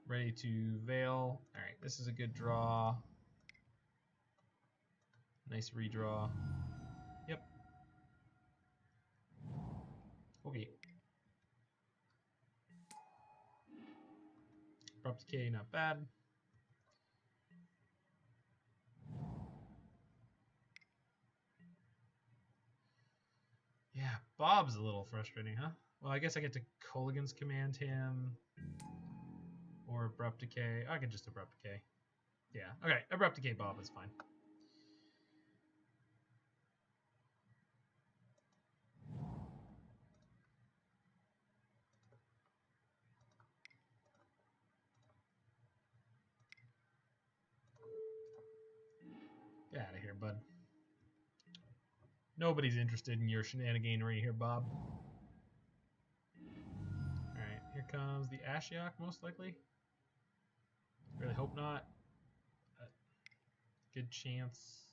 ready to Veil. All right, this is a good draw. Nice redraw. Yep. Okay. Abrupt Decay, not bad. Yeah, Bob's a little frustrating, huh? Well, I guess I get to Kolaghan's command him. Or Abrupt Decay. I could just Abrupt Decay. Yeah, okay. Abrupt Decay Bob is fine. Get out of here, bud. Nobody's interested in your shenaniganery here, Bob. Alright, here comes the Ashiok, most likely. Really hope not. Good chance.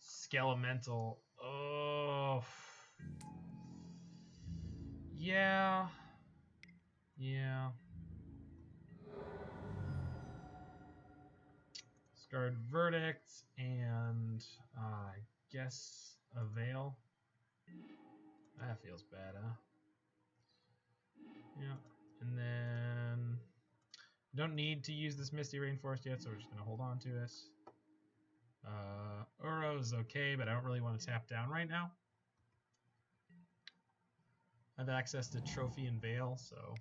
Skelemental. Oh. Yeah. Yeah. Discard Verdict and I guess a Veil. That feels bad, huh? Yeah. And then don't need to use this Misty Rainforest yet, so we're just going to hold on to this. Uro is okay, but I don't really want to tap down right now. I have access to Trophy and Veil, so...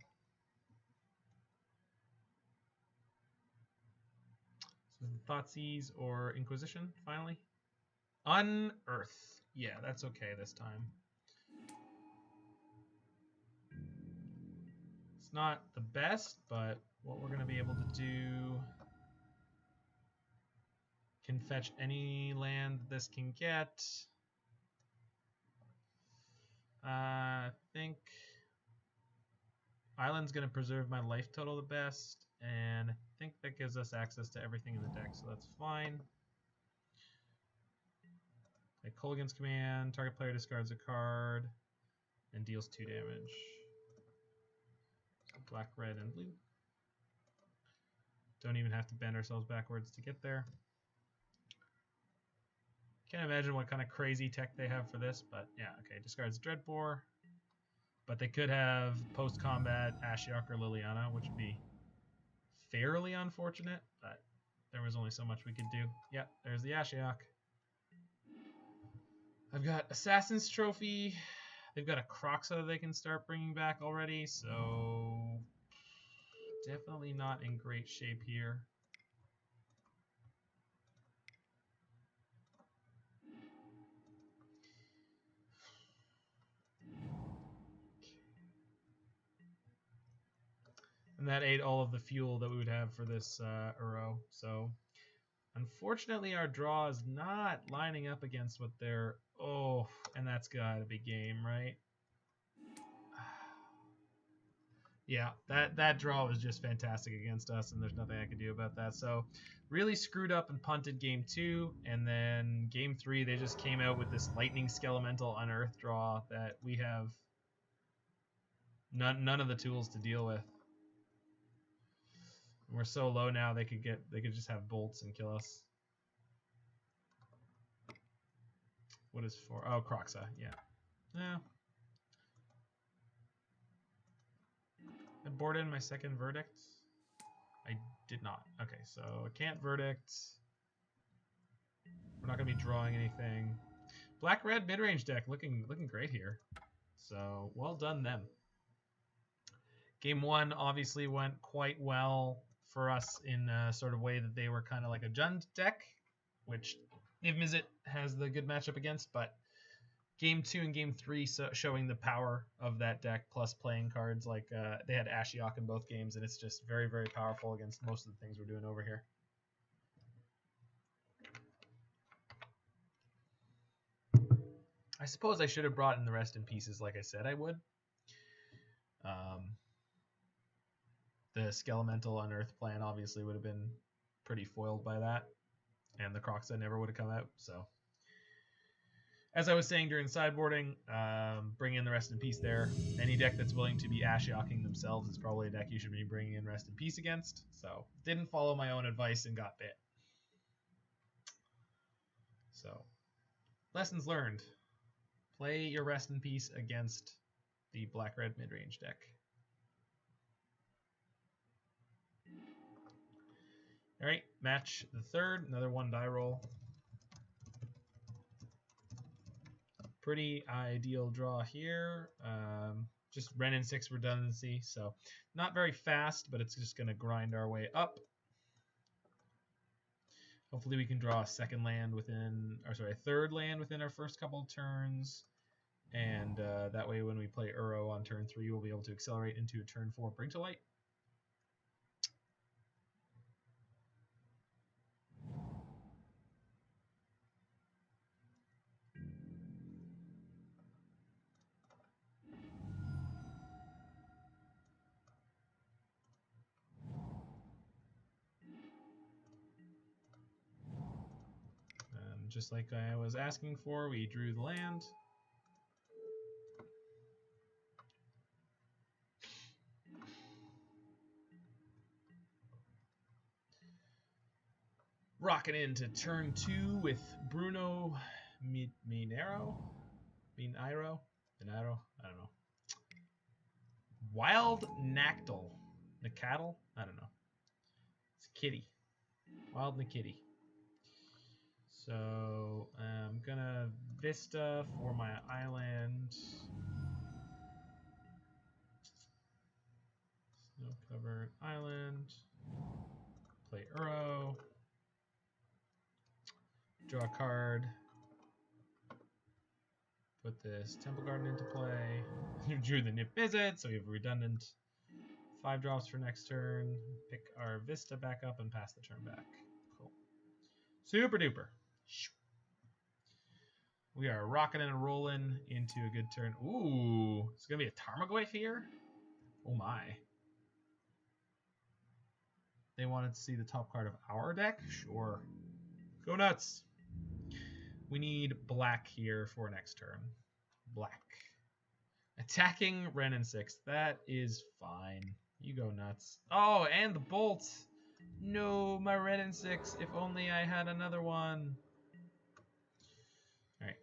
Thoughtseize or Inquisition, finally. Unearth. Yeah, that's okay this time. It's not the best, but what we're going to be able to do... Can fetch any land this can get. I think Island's going to preserve my life total the best, and I think that gives us access to everything in the deck, so that's fine. Okay, Kolaghan's command, target player discards a card and deals 2 damage. So black, red, and blue. Don't even have to bend ourselves backwards to get there. Can't imagine what kind of crazy tech they have for this, but yeah, okay, discards Dreadbore. But they could have post-combat Ashiok or Liliana, which would be fairly unfortunate, but there was only so much we could do. Yep, there's the Ashiok. I've got Assassin's Trophy. They've got a Kroxa they can start bringing back already, so definitely not in great shape here. And that ate all of the fuel that we would have for this Uro. So unfortunately our draw is not lining up against what they're... Oh, and that's got to be game, right? Yeah, that draw was just fantastic against us, and there's nothing I could do about that. So really screwed up and punted game 2, and then game 3 they just came out with this Lightning Skelemental Unearth draw that we have none of the tools to deal with. We're so low now they could just have bolts and kill us. What is for? Oh, Kroxa, yeah. Yeah. I board in my second Verdict. I did not. Okay, so I can't Verdict. We're not going to be drawing anything. Black-red mid-range deck looking great here. So well done them. Game 1 obviously went quite well for us in a sort of way that they were kind of like a Jund deck, which Niv-Mizzet has the good matchup against, but Game 2 and Game 3 showing the power of that deck, plus playing cards like they had Ashiok in both games, and it's just very, very powerful against most of the things we're doing over here. I suppose I should have brought in the Rest in Pieces like I said I would. The Skelemental Unearth plan obviously would have been pretty foiled by that, and the Kroxa never would have come out, so... As I was saying during sideboarding, bring in the Rest in Peace there. Any deck that's willing to be Ashioking themselves is probably a deck you should be bringing in Rest in Peace against. So, didn't follow my own advice and got bit. So, lessons learned. Play your Rest in Peace against the black-red mid-range deck. Alright, match the third. Another 1 die roll. Pretty ideal draw here. Just Wrenn and Six redundancy, so not very fast, but it's just going to grind our way up. Hopefully we can draw a second land within, or sorry, a third land within our first couple of turns. And that way when we play Uro on turn 3, we'll be able to accelerate into a turn 4 Bring to Light. Just like I was asking for, we drew the land. Rocking into turn 2 with Bruno Minero? Minero? I don't know. Wild Nactal. Nacatl? I don't know. It's a kitty. Wild Nakitty. So I'm gonna Vista for my island. Snow covered island. Play Uro. Draw a card. Put this Temple Garden into play. Drew the Niv-Mizzet, so we have a redundant 5 drops for next turn. Pick our Vista back up and pass the turn back. Cool. Super duper. We are rocking and rolling into a good turn. Ooh, it's going to be a Tarmogoyf here? Oh my. They wanted to see the top card of our deck? Sure. Go nuts. We need black here for next turn. Black. Attacking Wrenn and Six. That is fine. You go nuts. Oh, and the bolt. No, my Wrenn and Six. If only I had another one. Alright.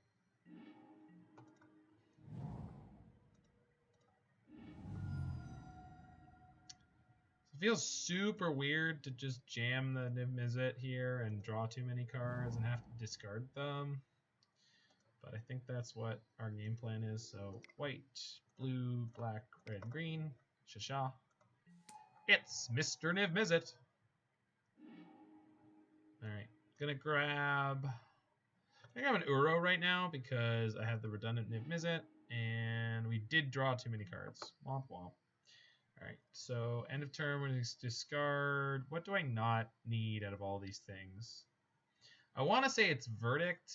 It feels super weird to just jam the Niv-Mizzet here and draw too many cards and have to discard them. But I think that's what our game plan is. So white, blue, black, red, green. Shasha. It's Mr. Niv-Mizzet. Alright. Gonna grab an Uro right now because I have the redundant Niv-Mizzet and we did draw too many cards. Womp womp. Alright, so end of turn, we're going to discard. What do I not need out of all these things? I want to say it's Verdict,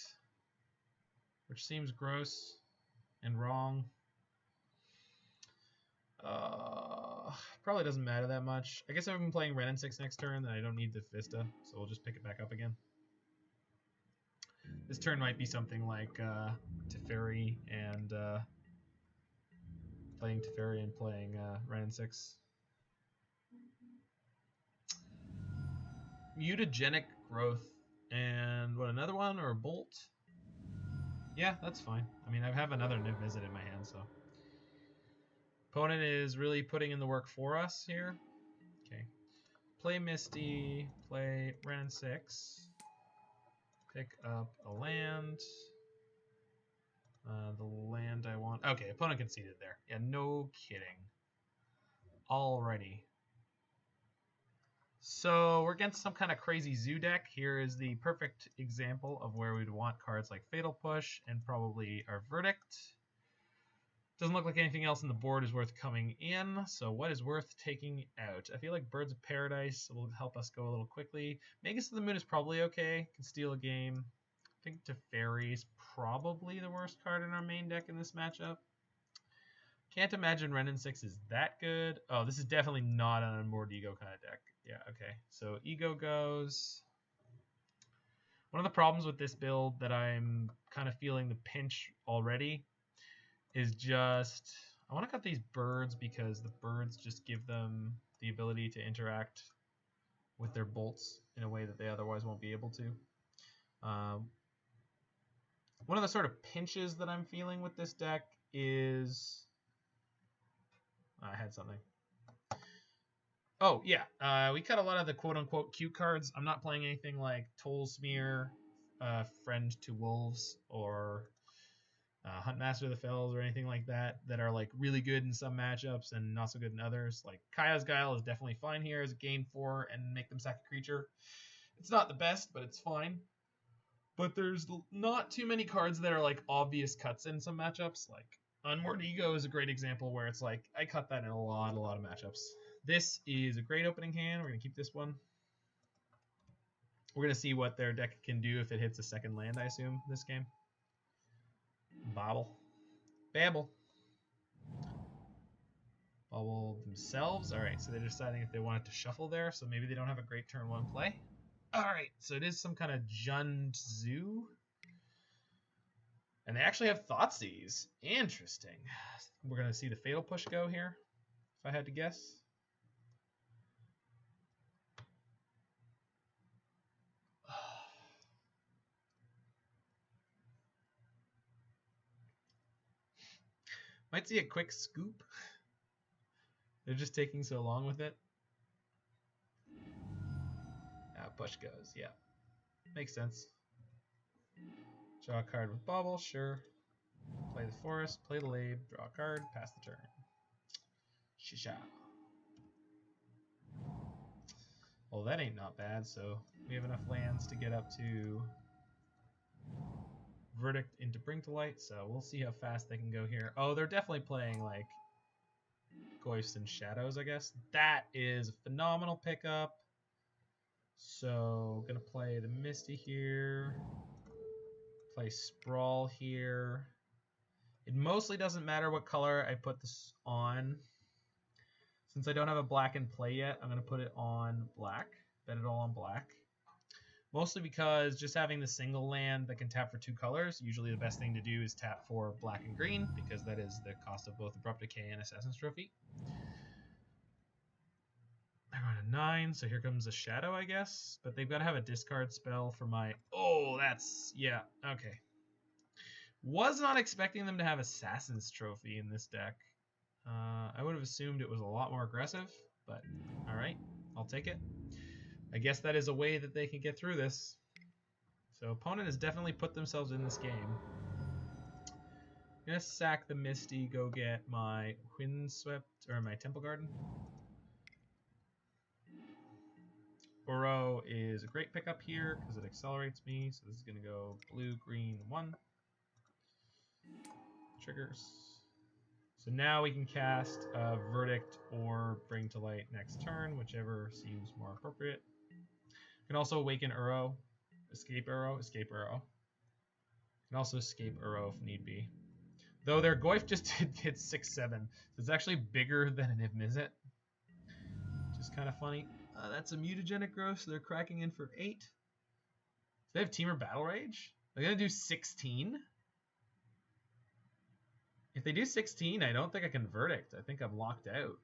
which seems gross and wrong. Probably doesn't matter that much. I guess if I'm playing Wrenn and Six next turn, then I don't need the Vista, so we'll just pick it back up again. This turn might be something like Teferi and playing Teferi and playing Wrenn and Six. Mutagenic Growth and what, another one or a Bolt? Yeah, that's fine. I mean, I have another Niv-Mizzet in my hand, so. Opponent is really putting in the work for us here. Okay. Play Misty, play Wrenn and Six. Pick up a land. The land I want. Okay, opponent conceded there. Yeah, no kidding. Alrighty. So we're against some kind of crazy zoo deck. Here is the perfect example of where we'd want cards like Fatal Push and probably our Verdict. Doesn't look like anything else on the board is worth coming in. So what is worth taking out? I feel like Birds of Paradise will help us go a little quickly. Magus of the Moon is probably okay. Can steal a game. I think Teferi is probably the worst card in our main deck in this matchup. Can't imagine Wrenn and Six is that good. Oh, this is definitely not an Unmoored Ego kind of deck. Yeah, okay. So Ego goes. One of the problems with this build that I'm kind of feeling the pinch already is just, I want to cut these birds because the birds just give them the ability to interact with their bolts in a way that they otherwise won't be able to. One of the sort of pinches that I'm feeling with this deck is, I had something. Oh, yeah, we cut a lot of the quote-unquote cute cards. I'm not playing anything like Toll Smear, Friend to Wolves, or Huntmaster of the Fells or anything like that are like really good in some matchups and not so good in others. Like Kaya's Guile is definitely fine here as a gain 4 and make them sack a creature. It's not the best, but it's fine. But there's not too many cards that are like obvious cuts in some matchups. Like Unmoored Ego is a great example where it's like I cut that in a lot of matchups. This is a great opening hand. We're gonna keep this one. We're gonna see what their deck can do if it hits a second land, I assume, this game. Babble themselves. All right, so they're deciding if they wanted to shuffle there, so maybe they don't have a great turn 1 play. All right, so it is some kind of Jund Zoo. And they actually have Thoughtseize. Interesting. We're going to see the Fatal Push go here, if I had to guess. Might see a quick scoop. They're just taking so long with it. Push goes, yeah. Makes sense. Draw a card with Bauble, sure. Play the Forest, play the Labe, draw a card, pass the turn. Shisha. Well, that ain't not bad, so we have enough lands to get up to Verdict into Bring to Light, so we'll see how fast they can go here. Oh, they're definitely playing, like, Ghosts and Shadows, I guess. That is a phenomenal pickup. So, gonna play the Misty here. Play Sprawl here. It mostly doesn't matter what color I put this on. Since I don't have a black in play yet, I'm gonna put it on black. Bet it all on black. Mostly because just having the single land that can tap for 2 colors, usually the best thing to do is tap for black and green, because that is the cost of both Abrupt Decay and Assassin's Trophy. They're going to 9, so here comes a Shadow, I guess. But they've got to have a discard spell for my... Oh, that's... Yeah, okay. Was not expecting them to have Assassin's Trophy in this deck. I would have assumed it was a lot more aggressive, but alright, I'll take it. I guess that is a way that they can get through this. So opponent has definitely put themselves in this game. I'm going to sack the Misty, go get my Windswept, or my Temple Garden. Uro is a great pickup here because it accelerates me. So this is going to go blue, green, 1. Triggers. So now we can cast Verdict or Bring to Light next turn, whichever seems more appropriate. You can also awaken Uro, escape Uro, escape Uro. You can also escape Uro if need be. Though their Goyf just did hit 6-7, so it's actually bigger than a Niv-Mizzet, which is kind of funny. That's a mutagenic growth, so they're cracking in for 8. So they have Teamer Battle Rage? They're going to do 16? If they do 16, I don't think I can Verdict. I think I'm locked out.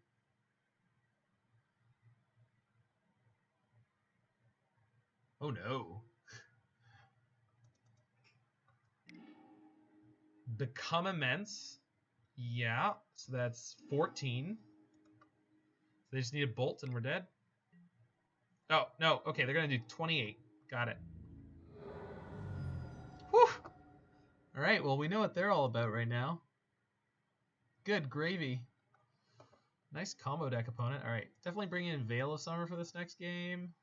Oh no. Become Immense. Yeah, so that's 14. They just need a Bolt and we're dead. Oh, no. Okay, they're going to do 28. Got it. Whew. All right, well, we know what they're all about right now. Good gravy. Nice combo deck opponent. All right, definitely bring in Veil of Summer for this next game.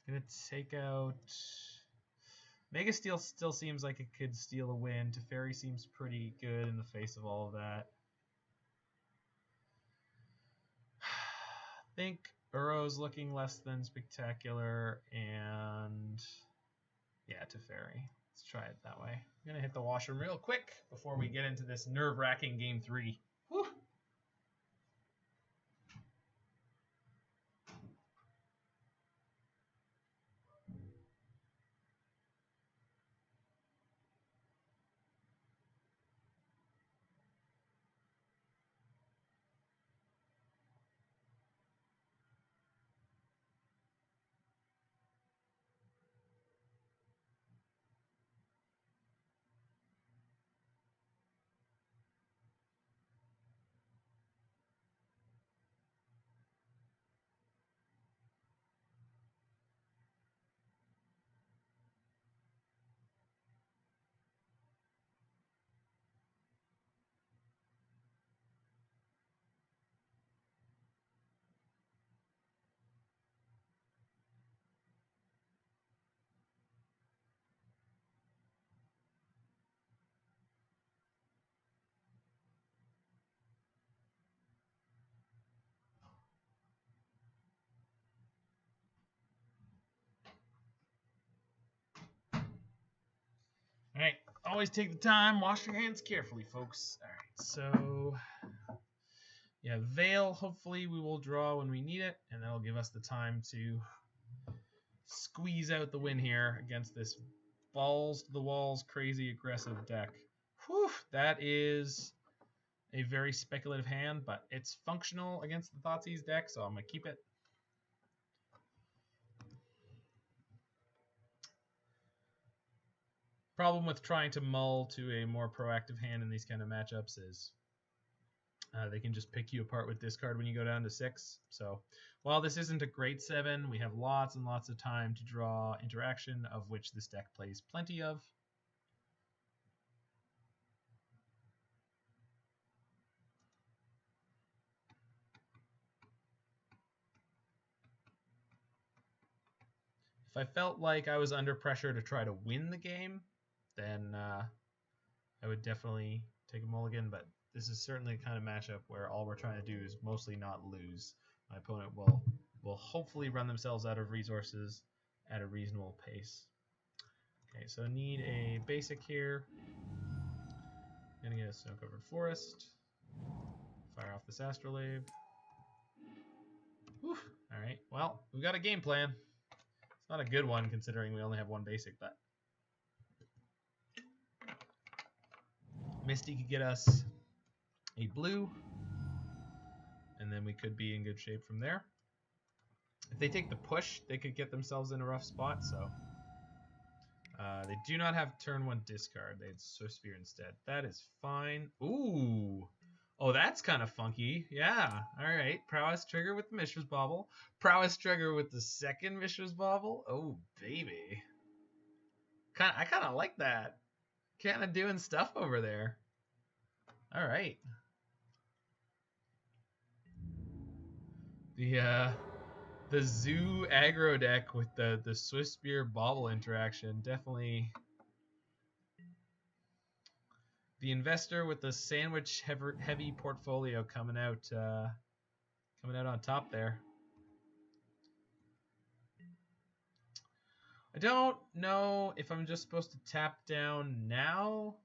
Gonna take out... Magus still seems like it could steal a win. Teferi seems pretty good in the face of all of that. I think Uro's looking less than spectacular, and yeah, Teferi. Let's try it that way. I'm gonna hit the washroom real quick before we get into this nerve-wracking game 3. Whew. Always take the time, wash your hands carefully, folks. All right, so yeah, Veil. Hopefully we will draw when we need it, and that'll give us the time to squeeze out the win here against this balls to the walls, crazy aggressive deck. Whew, that is a very speculative hand, but it's functional against the Thoughtseize deck, so I'm gonna keep it. Problem with trying to mull to a more proactive hand in these kind of matchups is they can just pick you apart with discard when you go down to 6. So while this isn't a great 7, we have lots and lots of time to draw interaction, of which this deck plays plenty of. If I felt like I was under pressure to try to win the game, then I would definitely take a mulligan, but this is certainly the kind of matchup where all we're trying to do is mostly not lose. My opponent will hopefully run themselves out of resources at a reasonable pace. Okay, so I need a basic here. I'm gonna get a snow-covered forest. Fire off this astrolabe. Whew. All right, well, we've got a game plan. It's not a good one considering we only have one basic, but Misty could get us a blue, and then we could be in good shape from there. If they take the push, they could get themselves in a rough spot, so they do not have turn 1 discard. They had Swift Spear instead. That is fine. Ooh. Oh, that's kind of funky. Yeah. All right. Prowess trigger with the Mishra's Bauble. Prowess trigger with the second Mishra's Bauble. Oh, baby. I kind of like that. Kind of doing stuff over there. All right. The Zoo aggro deck with the Swift Spear Bauble interaction definitely. The investor with the sandwich heavy portfolio coming out on top there. I don't know if I'm just supposed to tap down now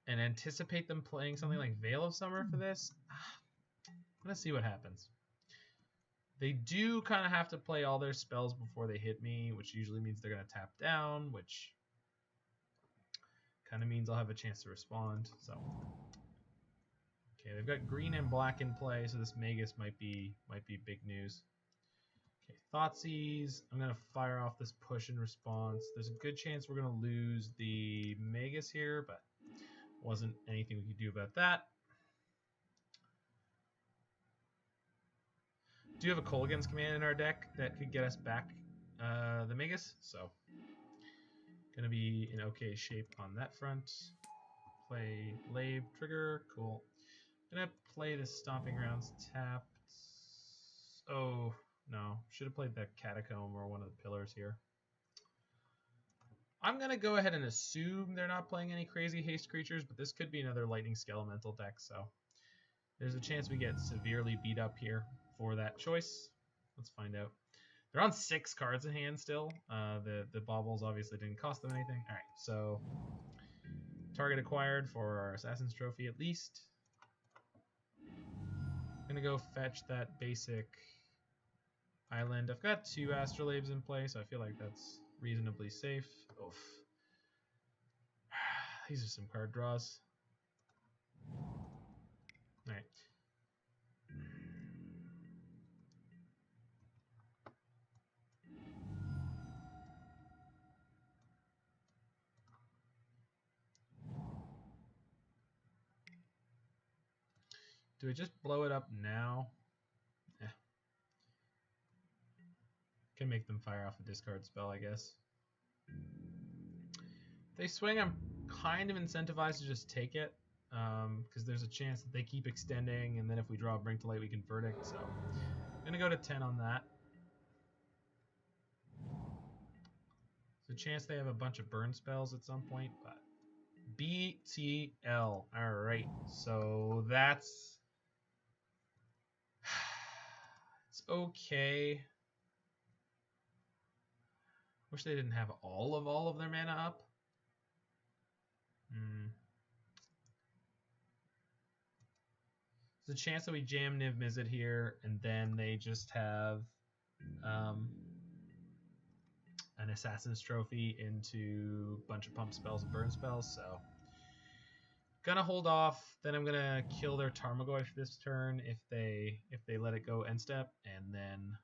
and anticipate them playing something like Veil of Summer for this. I'm gonna see what happens. They do kind of have to play all their spells before they hit me, which usually means they're gonna tap down, which kind of means I'll have a chance to respond. So, okay, they've got green and black in play, so this Magus might be big news. Okay, Thoughtseize. I'm gonna fire off this push in response. There's a good chance we're gonna lose the Magus here, but wasn't anything we could do about that. Do have a Kolaghan's command in our deck that could get us back the Magus, so gonna be in okay shape on that front. Play Lave trigger, cool. Gonna play the Stomping Grounds tapped. Oh no, should have played that Catacomb or one of the pillars here. I'm gonna go ahead and assume they're not playing any crazy haste creatures, but this could be another Lightning Skelemental deck, so there's a chance we get severely beat up here for that choice. Let's find out. They're on 6 cards in hand still. The baubles obviously didn't cost them anything. All right, so target acquired for our Assassin's Trophy at least. I'm gonna go fetch that basic island. I've got 2 astrolabes in play, so I feel like that's reasonably safe. Oof. These are some card draws. All right. Do I just blow it up now? Yeah. Can make them fire off a discard spell, I guess. If they swing, I'm kind of incentivized to just take it, because there's a chance that they keep extending, and then if we draw a Bring to Light, we can Verdict, so I'm going to go to 10 on that. There's a chance they have a bunch of burn spells at some point, but BTL. Alright, so that's... It's okay. Wish they didn't have all of their mana up. There's a chance that we jam Niv-Mizzet here, and then they just have an Assassin's Trophy into a bunch of pump spells and burn spells, so gonna hold off. Then I'm gonna kill their Tarmogoyf this turn if they let it go end step, and then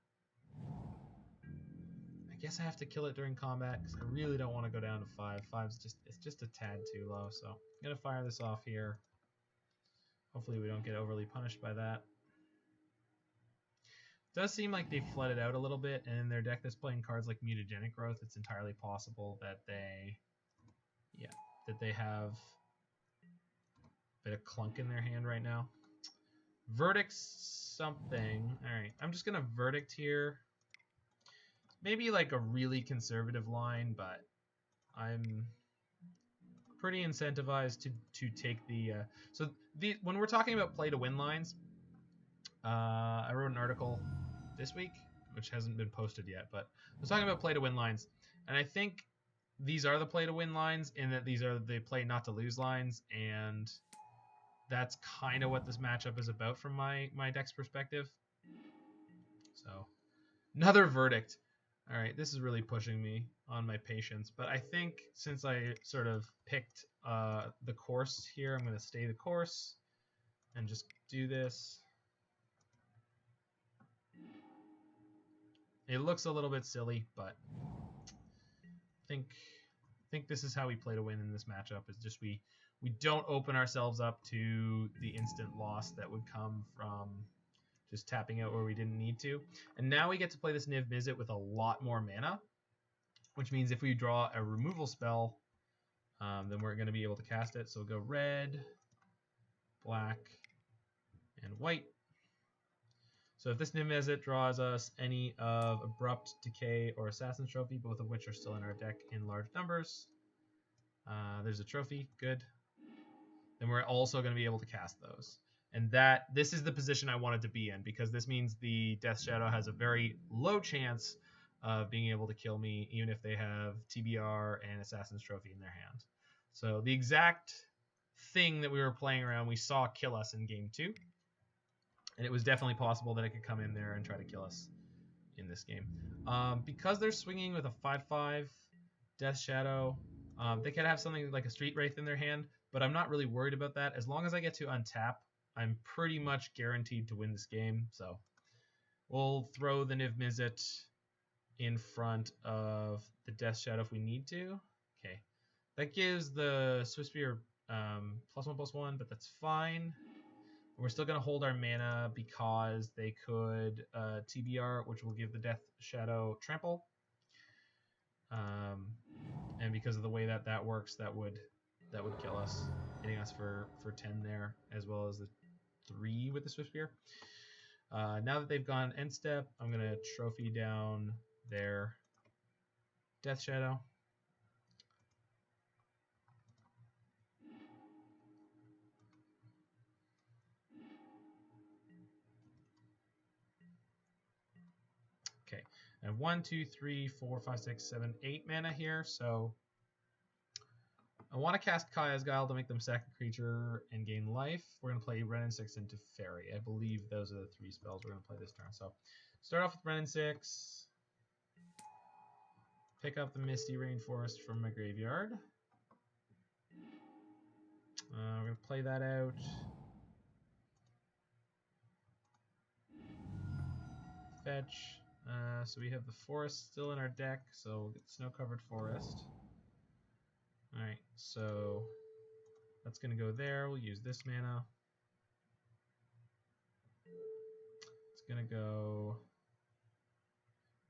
I guess I have to kill it during combat because I really don't want to go down to 5. 5's just a tad too low, so I'm gonna fire this off here. Hopefully we don't get overly punished by that. It does seem like they flooded out a little bit, and in their deck that's playing cards like Mutagenic Growth, it's entirely possible that they have a bit of clunk in their hand right now. Verdict something. Alright, I'm just gonna verdict here. Maybe like a really conservative line, but I'm pretty incentivized to take the when we're talking about play to win lines, I wrote an article this week which hasn't been posted yet, but I was talking about play to win lines, and I think these are the play to win lines in that these are the play not to lose lines, and that's kind of what this matchup is about from my deck's perspective. So another verdict. All right, this is really pushing me on my patience, but I think since I sort of picked the course here, I'm going to stay the course and just do this. It looks a little bit silly, but I think this is how we play to win in this matchup. Is just we don't open ourselves up to the instant loss that would come from just tapping out where we didn't need to. And now we get to play this Niv-Mizzet with a lot more mana, which means if we draw a removal spell, then we're going to be able to cast it. So we'll go red, black, and white. So if this Niv-Mizzet draws us any of Abrupt Decay or Assassin's Trophy, both of which are still in our deck in large numbers, there's a trophy, good. Then we're also going to be able to cast those. And this is the position I wanted to be in, because this means the Death Shadow has a very low chance of being able to kill me, even if they have TBR and Assassin's Trophy in their hand. So the exact thing that we were playing around, we saw kill us in game 2. And it was definitely possible that it could come in there and try to kill us in this game. Because they're swinging with a 5/5 Death Shadow, they could have something like a Street Wraith in their hand, but I'm not really worried about that. As long as I get to untap, I'm pretty much guaranteed to win this game. So we'll throw the Niv-Mizzet in front of the Death Shadow if we need to. Okay, that gives the Swiftspear +1/+1, but that's fine. We're still going to hold our mana because they could TBR, which will give the Death Shadow trample. And because of the way that works, that would kill us, hitting us for 10 there, as well as the 3 with the Swiftspear. Now that they've gone end step, I'm going to trophy down their Death Shadow. Okay, and 1, 2, 3, 4, 5, 6, 7, 8 mana here, so I want to cast Kaya's Guile to make them sack a creature and gain life. We're going to play Wrenn and Six into Teferi. I believe those are the 3 spells we're going to play this turn. So start off with Wrenn and Six. Pick up the Misty Rainforest from my graveyard. We're going to play that out. Fetch. So we have the forest still in our deck, so we'll get snow-covered forest. Alright, so that's going to go there. We'll use this mana. It's going to go...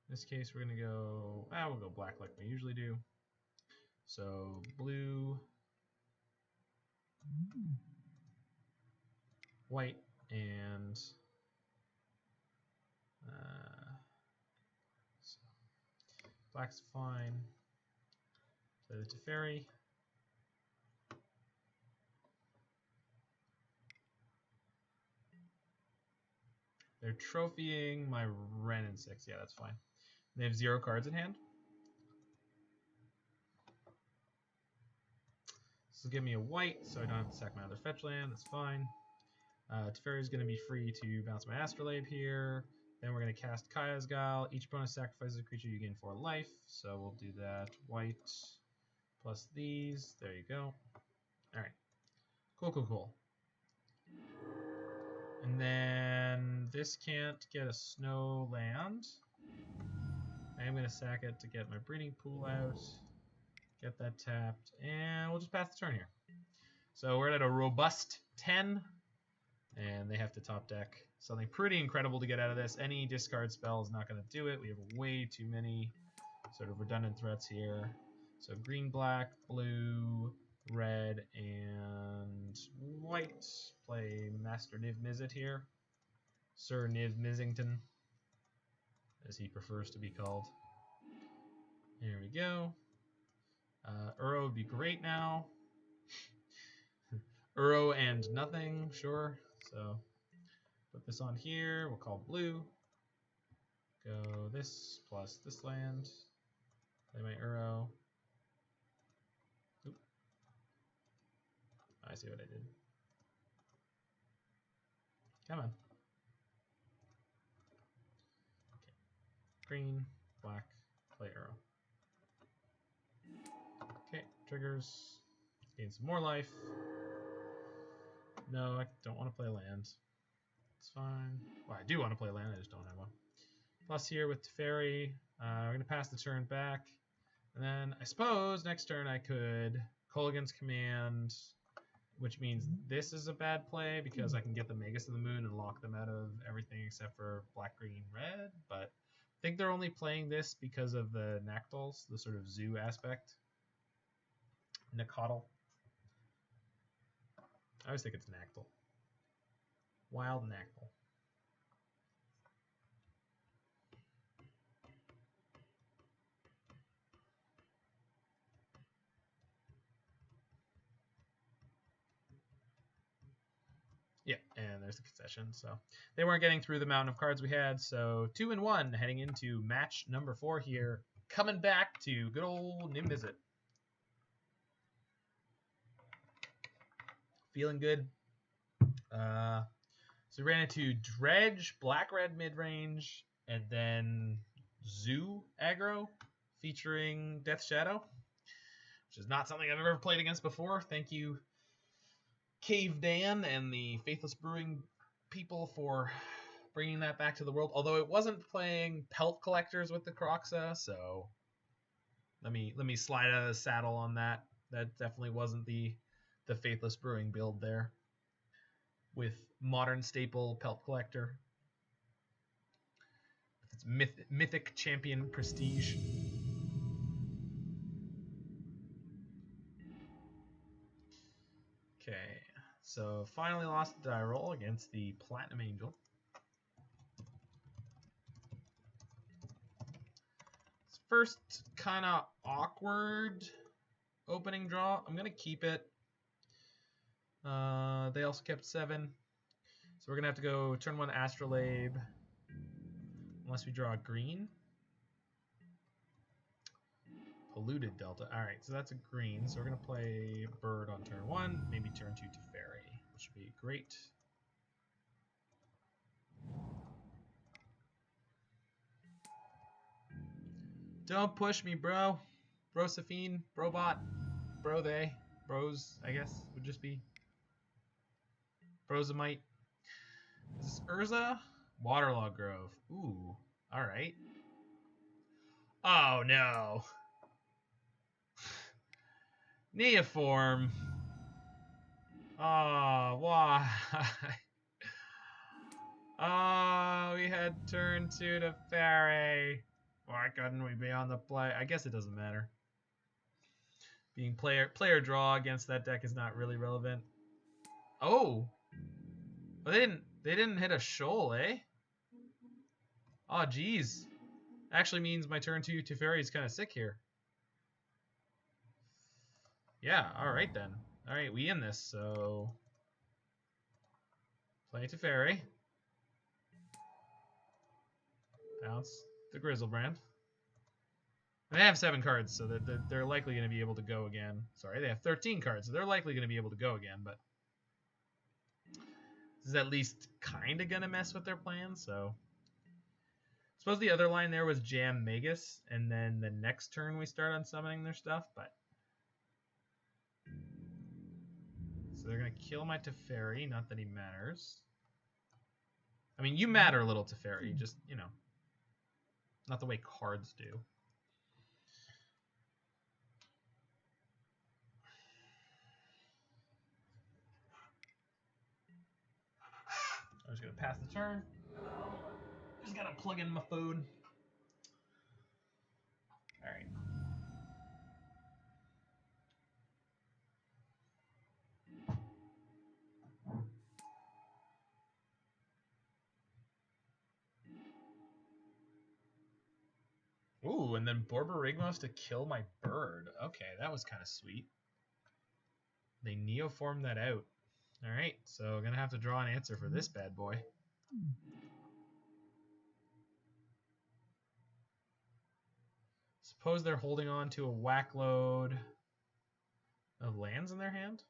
In this case, we're going to go... we'll go black like we usually do. So blue, white, and... black's fine. Play the Teferi. They're trophying my Wrenn and Six. Yeah, that's fine. They have 0 cards in hand. This will give me a white, so I don't have to sack my other fetch land. That's fine. Teferi is going to be free to bounce my Astrolabe here. Then we're going to cast Kaya's Guile. Each opponent sacrifices a creature, you gain 4 life. So we'll do that. White plus these. There you go. Alright. Cool, cool, cool. And then this can't get a snow land. I am going to sack it to get my breeding pool out. Get that tapped. And we'll just pass the turn here. So we're at a robust 10. And they have to top deck something pretty incredible to get out of this. Any discard spell is not going to do it. We have way too many sort of redundant threats here. So green, black, blue, red, and white. Play Master Niv-Mizzet here. Sir Niv-Mizzington, as he prefers to be called. Here we go. Uro would be great now. Uro and nothing, sure. So put this on here. We'll call blue. Go this plus this land. Play my Uro. Oop. I see what I did. Come on. Okay. Green, black, play Uro. Okay, triggers. Gain some more life. No, I don't want to play land. It's fine. Well, I do want to play land, I just don't have one. Plus here with Teferi, we're going to pass the turn back. And then I suppose next turn I could Kolaghan's Command, which means this is a bad play because I can get the Magus of the Moon and lock them out of everything except for black, green, red. But I think they're only playing this because of the Nactals, the sort of zoo aspect. Nacatl. I always think it's Nactl. Wild Nactl. Yeah, and there's the concession. So they weren't getting through the mountain of cards we had. So 2-1 heading into match number 4 here. Coming back to good old Niv-Mizzet. Feeling good. So we ran into Dredge, Black-Red midrange, and then Zoo aggro featuring Death Shadow, which is not something I've ever played against before. Thank you, Cave Dan and the Faithless Brewing people for bringing that back to the world. Although it wasn't playing Pelt Collectors with the Kroxa, so let me slide out of the saddle on that. That definitely wasn't the Faithless Brewing build there with modern staple Pelt Collector. It's Mythic Champion Prestige. Okay, so finally lost the die roll against the Platinum Angel. It's first kind of awkward opening draw. I'm going to keep it. They also kept 7. So we're going to have to go turn 1 Astrolabe. Unless we draw a green. Polluted Delta. Alright, so that's a green. So we're going to play Bird on turn 1. Maybe turn 2 Teferi, which would be great. Don't push me, bro. Brosephine, Brobot, Bro they. Bros, I guess, would just be. Brosamite. Is this Urza? Waterlog Grove. Ooh, alright. Oh no. Neoform. Oh, why? Oh, we had turn 2 Teferi. Why couldn't we be on the play? I guess it doesn't matter. Being player draw against that deck is not really relevant. Oh, they didn't hit a shoal, eh? Oh, geez. Actually means my turn 2 Teferi is kind of sick here. Yeah, all right then. All right, we in this. So play Teferi. Bounce the Grizzlebrand. They have 7 cards, so they're likely going to be able to go again. Sorry, they have 13 cards, so they're likely going to be able to go again, but this is at least kind of going to mess with their plans, so... I suppose the other line there was jam Magus, and then the next turn we start on summoning their stuff, but... So they're going to kill my Teferi, not that he matters. I mean, you matter, little Teferi, just, you know, not the way cards do. I'm just going to pass the turn. Just got to plug in my food. All right. Ooh, and then Borborygmos to kill my bird. Okay, that was kind of sweet. They neoformed that out. All right, so I'm going to have to draw an answer for this bad boy. Suppose they're holding on to a whack load of lands in their hand.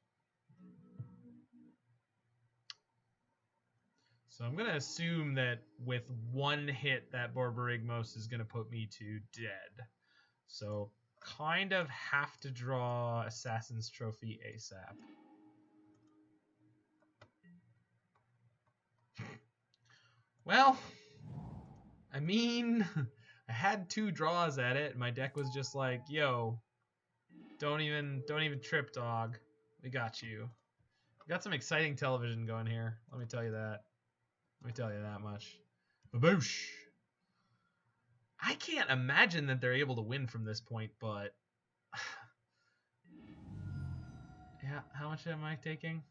So I'm going to assume that with one hit, that Borborygmos is going to put me to dead. So kind of have to draw Assassin's Trophy ASAP. Well, I mean, I had 2 draws at it. My deck was just like, yo, don't even trip, dog. We got you. We got some exciting television going here. Let me tell you that. Let me tell you that much. Baboosh! I can't imagine that they're able to win from this point, but... yeah, how much am I taking?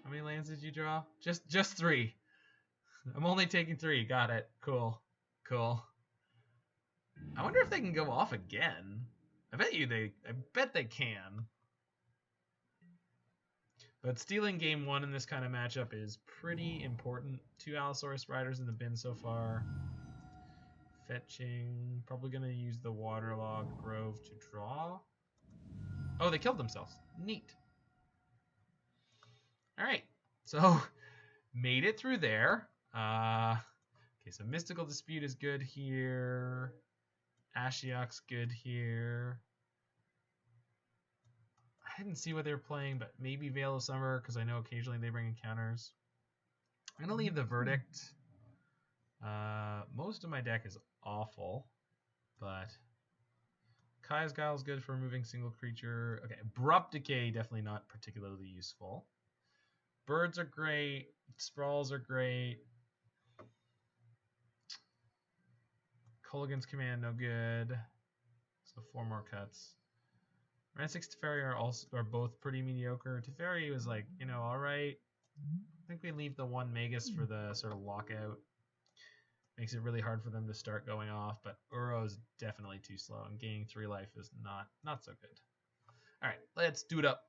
How many lands did you draw? Just 3. I'm only taking 3. Got it. Cool. Cool. I wonder if they can go off again. I bet they can. But stealing game 1 in this kind of matchup is pretty important. 2 Allosaurus Riders in the bin so far. Fetching. Probably going to use the Waterlogged Grove to draw. Oh, they killed themselves. Neat. Alright. So, made it through there. Okay, so Mystical Dispute is good here. Ashiok's good here. I didn't see what they were playing, but maybe Veil of Summer, because I know occasionally they bring encounters. I'm going to leave the Verdict. Most of my deck is awful, but Kai's Guile is good for removing single creature. Okay, Abrupt Decay, definitely not particularly useful. Birds are great. Sprawls are great. Kolaghan's Command, no good. So 4 more cuts. Wrenn and Six, Teferi are both pretty mediocre. Teferi was like, you know, all right. I think we leave the 1 Magus for the sort of lockout. Makes it really hard for them to start going off, but Uro is definitely too slow, and gaining 3 life is not so good. All right, let's do it up.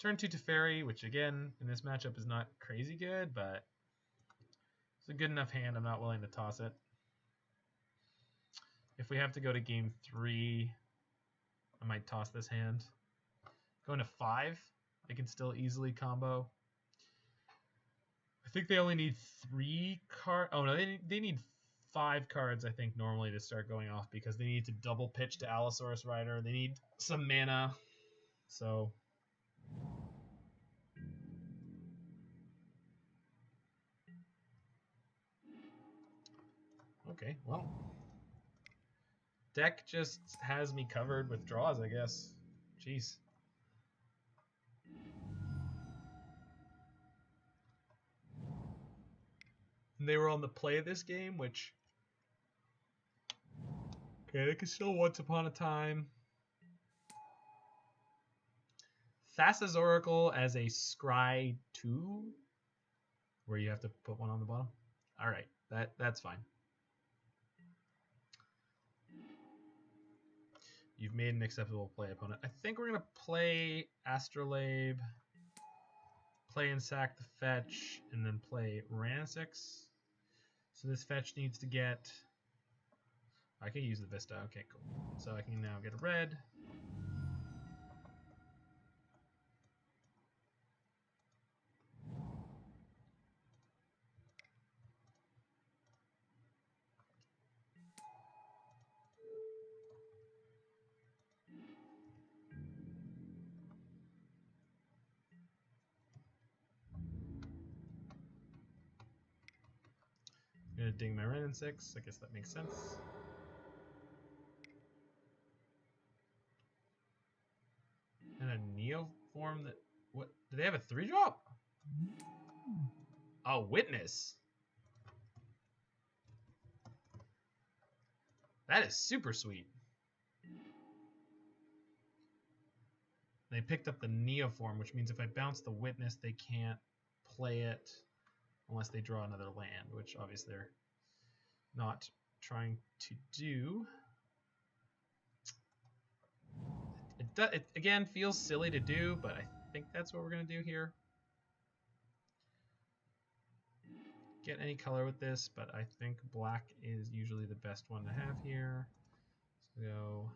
Turn 2 Teferi, which again, in this matchup is not crazy good, but it's a good enough hand. I'm not willing to toss it. If we have to go to game 3, I might toss this hand. Going to 5, they can still easily combo. I think they only need 3 cards. Oh no, they need 5 cards, I think, normally to start going off, because they need to double pitch to Allosaurus Rider. They need some mana. So... okay, well, deck just has me covered with draws, I guess. Jeez. And they were on the play this game, which... okay, they could still Once Upon a Time. Thassa's Oracle as a Scry 2, where you have to put 1 on the bottom. All right, that's fine. You've made an acceptable play, opponent. I think we're going to play Astrolabe, play and sack the fetch, and then play Wrenn and Six. So this fetch needs to get... I can use the Vista. Okay, cool. So I can now get a red. I'm gonna ding my Wrenn and Six. I guess that makes sense. And a Neo form that... What? Do they have a 3-drop? Oh, Witness. That is super sweet. They picked up the Neo form, which means if I bounce the Witness, they can't play it unless they draw another land, which obviously they're not trying to do. It again feels silly to do, but I think that's what we're going to do here. Get any color with this, but I think black is usually the best one to have here. So go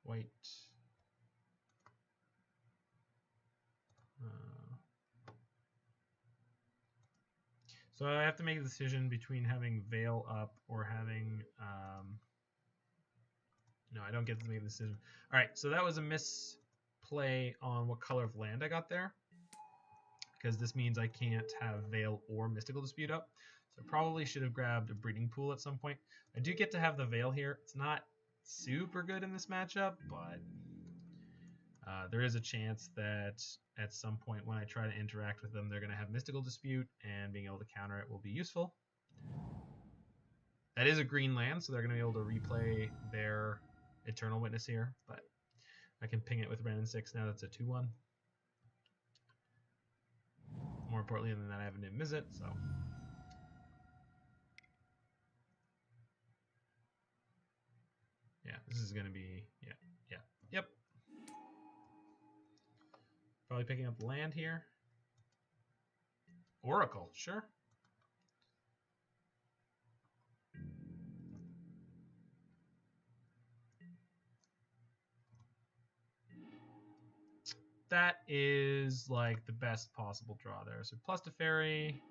white. So I have to make a decision between having Veil up or having... no, I don't get to make the decision. All right, so that was a misplay on what color of land I got there, because this means I can't have Veil or Mystical Dispute up. So I probably should have grabbed a Breeding Pool at some point. I do get to have the Veil here. It's not super good in this matchup, but there is a chance that at some point when I try to interact with them, they're going to have Mystical Dispute, and being able to counter it will be useful. That is a green land, so they're going to be able to replay their Eternal Witness here, but I can ping it with Wrenn and Six now. That's a 2/1. More importantly than that, I have a Niv-Mizzet, so... Yeah, this is going to be... Yep. Probably picking up land here. Oracle, sure. That is like the best possible draw there. So plus Teferi,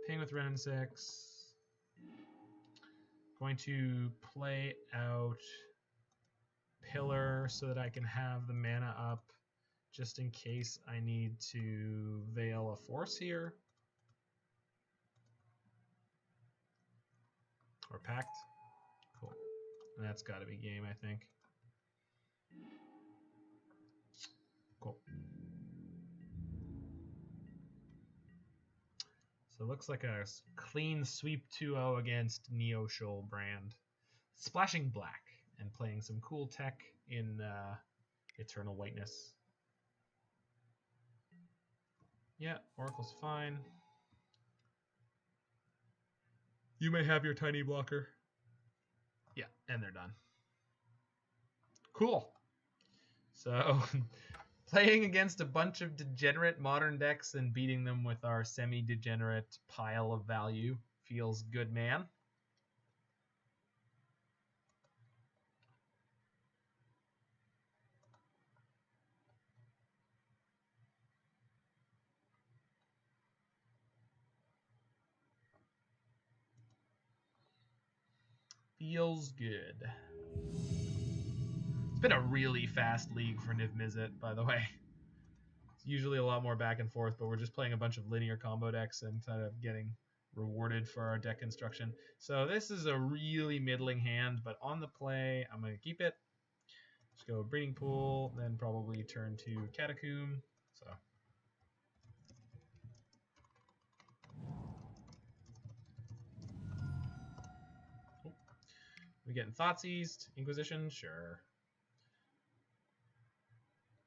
ping with Wrenn and Six. Going to play out Pillar so that I can have the mana up just in case I need to Veil a Force here. Or Pact. Cool. And that's got to be game, I think. Cool. So it looks like a clean sweep 2-0 against Neo Shoal brand. Splashing black and playing some cool tech in Eternal Whiteness. Yeah, Oracle's fine. You may have your tiny blocker. Yeah, and they're done. Cool. So, playing against a bunch of degenerate modern decks and beating them with our semi-degenerate pile of value feels good, man. Feels good. It's been a really fast league for Niv-Mizzet, by the way. It's usually a lot more back and forth, but we're just playing a bunch of linear combo decks and kind of getting rewarded for our deck construction. So this is a really middling hand, but on the play, I'm going to keep it. Just go Breeding Pool, then probably turn to Catacomb. So we getting Thoughtseize, Inquisition, sure.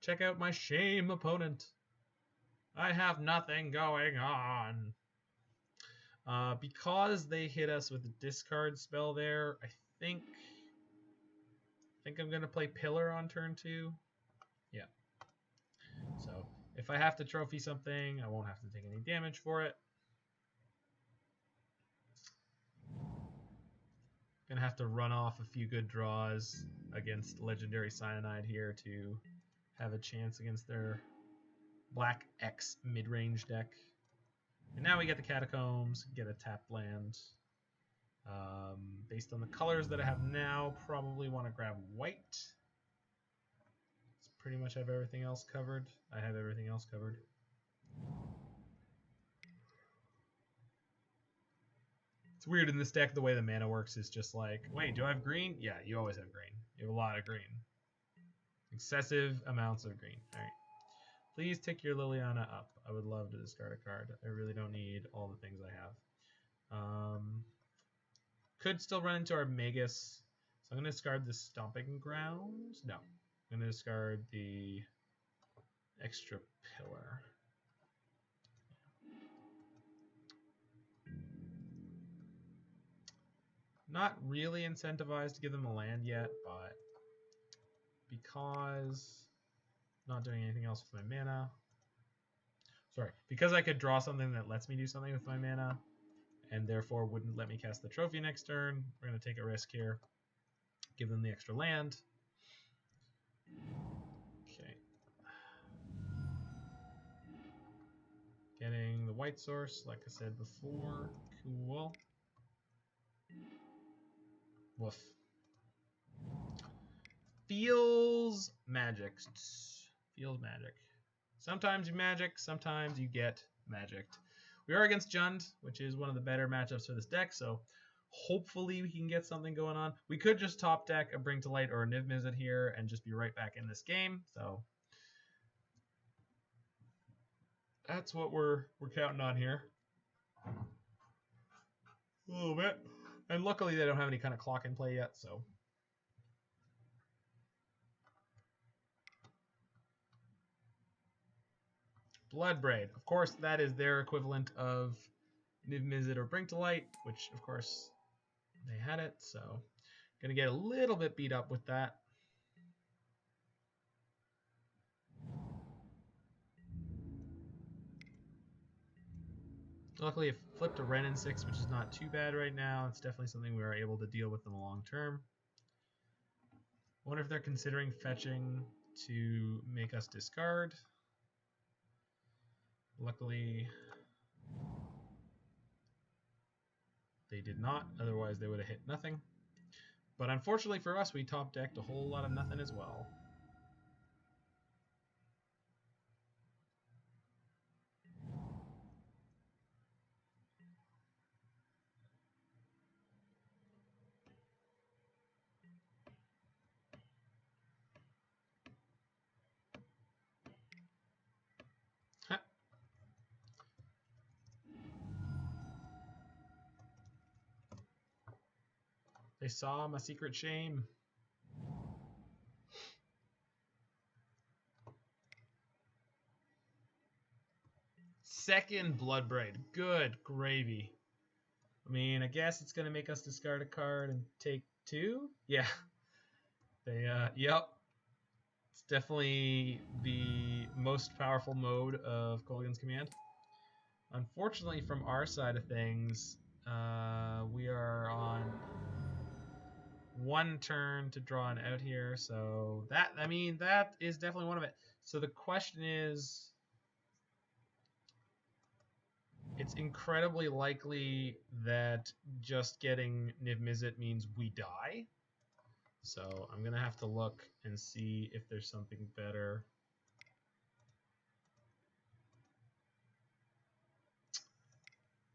Check out my shame, opponent. I have nothing going on. Because they hit us with a discard spell there, I think I'm going to play Pillar on turn 2. Yeah. So if I have to trophy something, I won't have to take any damage for it. Gonna have to run off a few good draws against Legendary Cyanide here to have a chance against their Black X mid-range deck. And now we get the Catacombs, get a tapped land. Based on the colors that I have now, probably want to grab white. It's pretty much have everything else covered. I have everything else covered. It's weird in this deck, the way the mana works is just like, wait, do I have green? Yeah, you always have green. You have a lot of green. Excessive amounts of green. All right. Please tick your Liliana up. I would love to discard a card. I really don't need all the things I have. Could still run into our Magus. So I'm going to discard the Stomping Ground. No. I'm going to discard the extra Pillar. Not really incentivized to give them a land yet, but because not doing anything else with my mana. Sorry, because I could draw something that lets me do something with my mana, and therefore wouldn't let me cast the trophy next turn. We're going to take a risk here. Give them the extra land. Okay. Getting the white source, like I said before. Cool. Woof. Feels magic. Feels magic. Sometimes you magic, sometimes you get magicked. We are against Jund, which is one of the better matchups for this deck, so hopefully we can get something going on. We could just top deck a Bring to Light or a Niv-Mizzet here and just be right back in this game. So that's what we're counting on here. A little bit. And luckily they don't have any kind of clock in play yet, so. Bloodbraid. Of course, that is their equivalent of Niv-Mizzet or Bring to Light, which, of course, they had it, so going to get a little bit beat up with that. Luckily, it flipped a Wrenn and Six, which is not too bad right now. It's definitely something we are able to deal with in the long term. I wonder if they're considering fetching to make us discard. Luckily, they did not. Otherwise, they would have hit nothing. But unfortunately for us, we top decked a whole lot of nothing as well. Huh. They saw my secret shame. Second Bloodbraid. Good gravy. I mean, I guess it's going to make us discard a card and take 2? Yeah. They, yep. It's definitely the most powerful mode of Kolaghan's command. Unfortunately, from our side of things, we are on 1 turn to draw an out here. So that, I mean, that is definitely one of it. So the question is, it's incredibly likely that just getting Niv-Mizzet means we die. So I'm going to have to look and see if there's something better.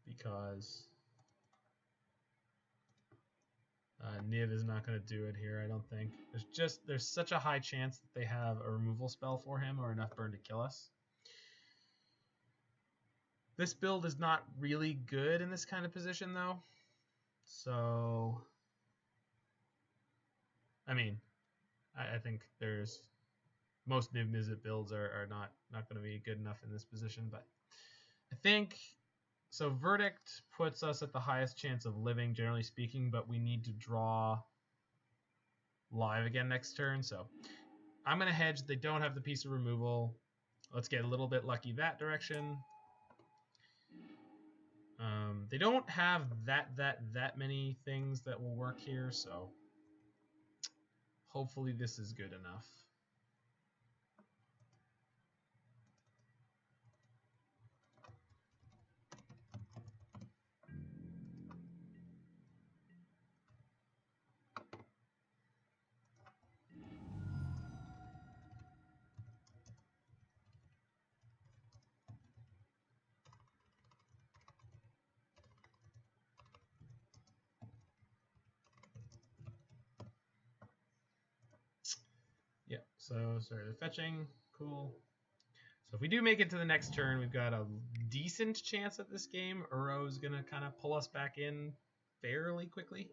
Because Niv is not going to do it here, I don't think. There's such a high chance that they have a removal spell for him or enough burn to kill us. This build is not really good in this kind of position, though. So, I mean, I think there's most Niv-Mizzet builds are not going to be good enough in this position, but I think So Verdict puts us at the highest chance of living, generally speaking, but we need to draw live again next turn. So I'm going to hedge. They don't have the piece of removal. Let's get a little bit lucky that direction. They don't have that many things that will work here, so hopefully this is good enough. Yeah, so sorry, the fetching, cool. So if we do make it to the next turn, we've got a decent chance at this game. Uro's going to kind of pull us back in fairly quickly.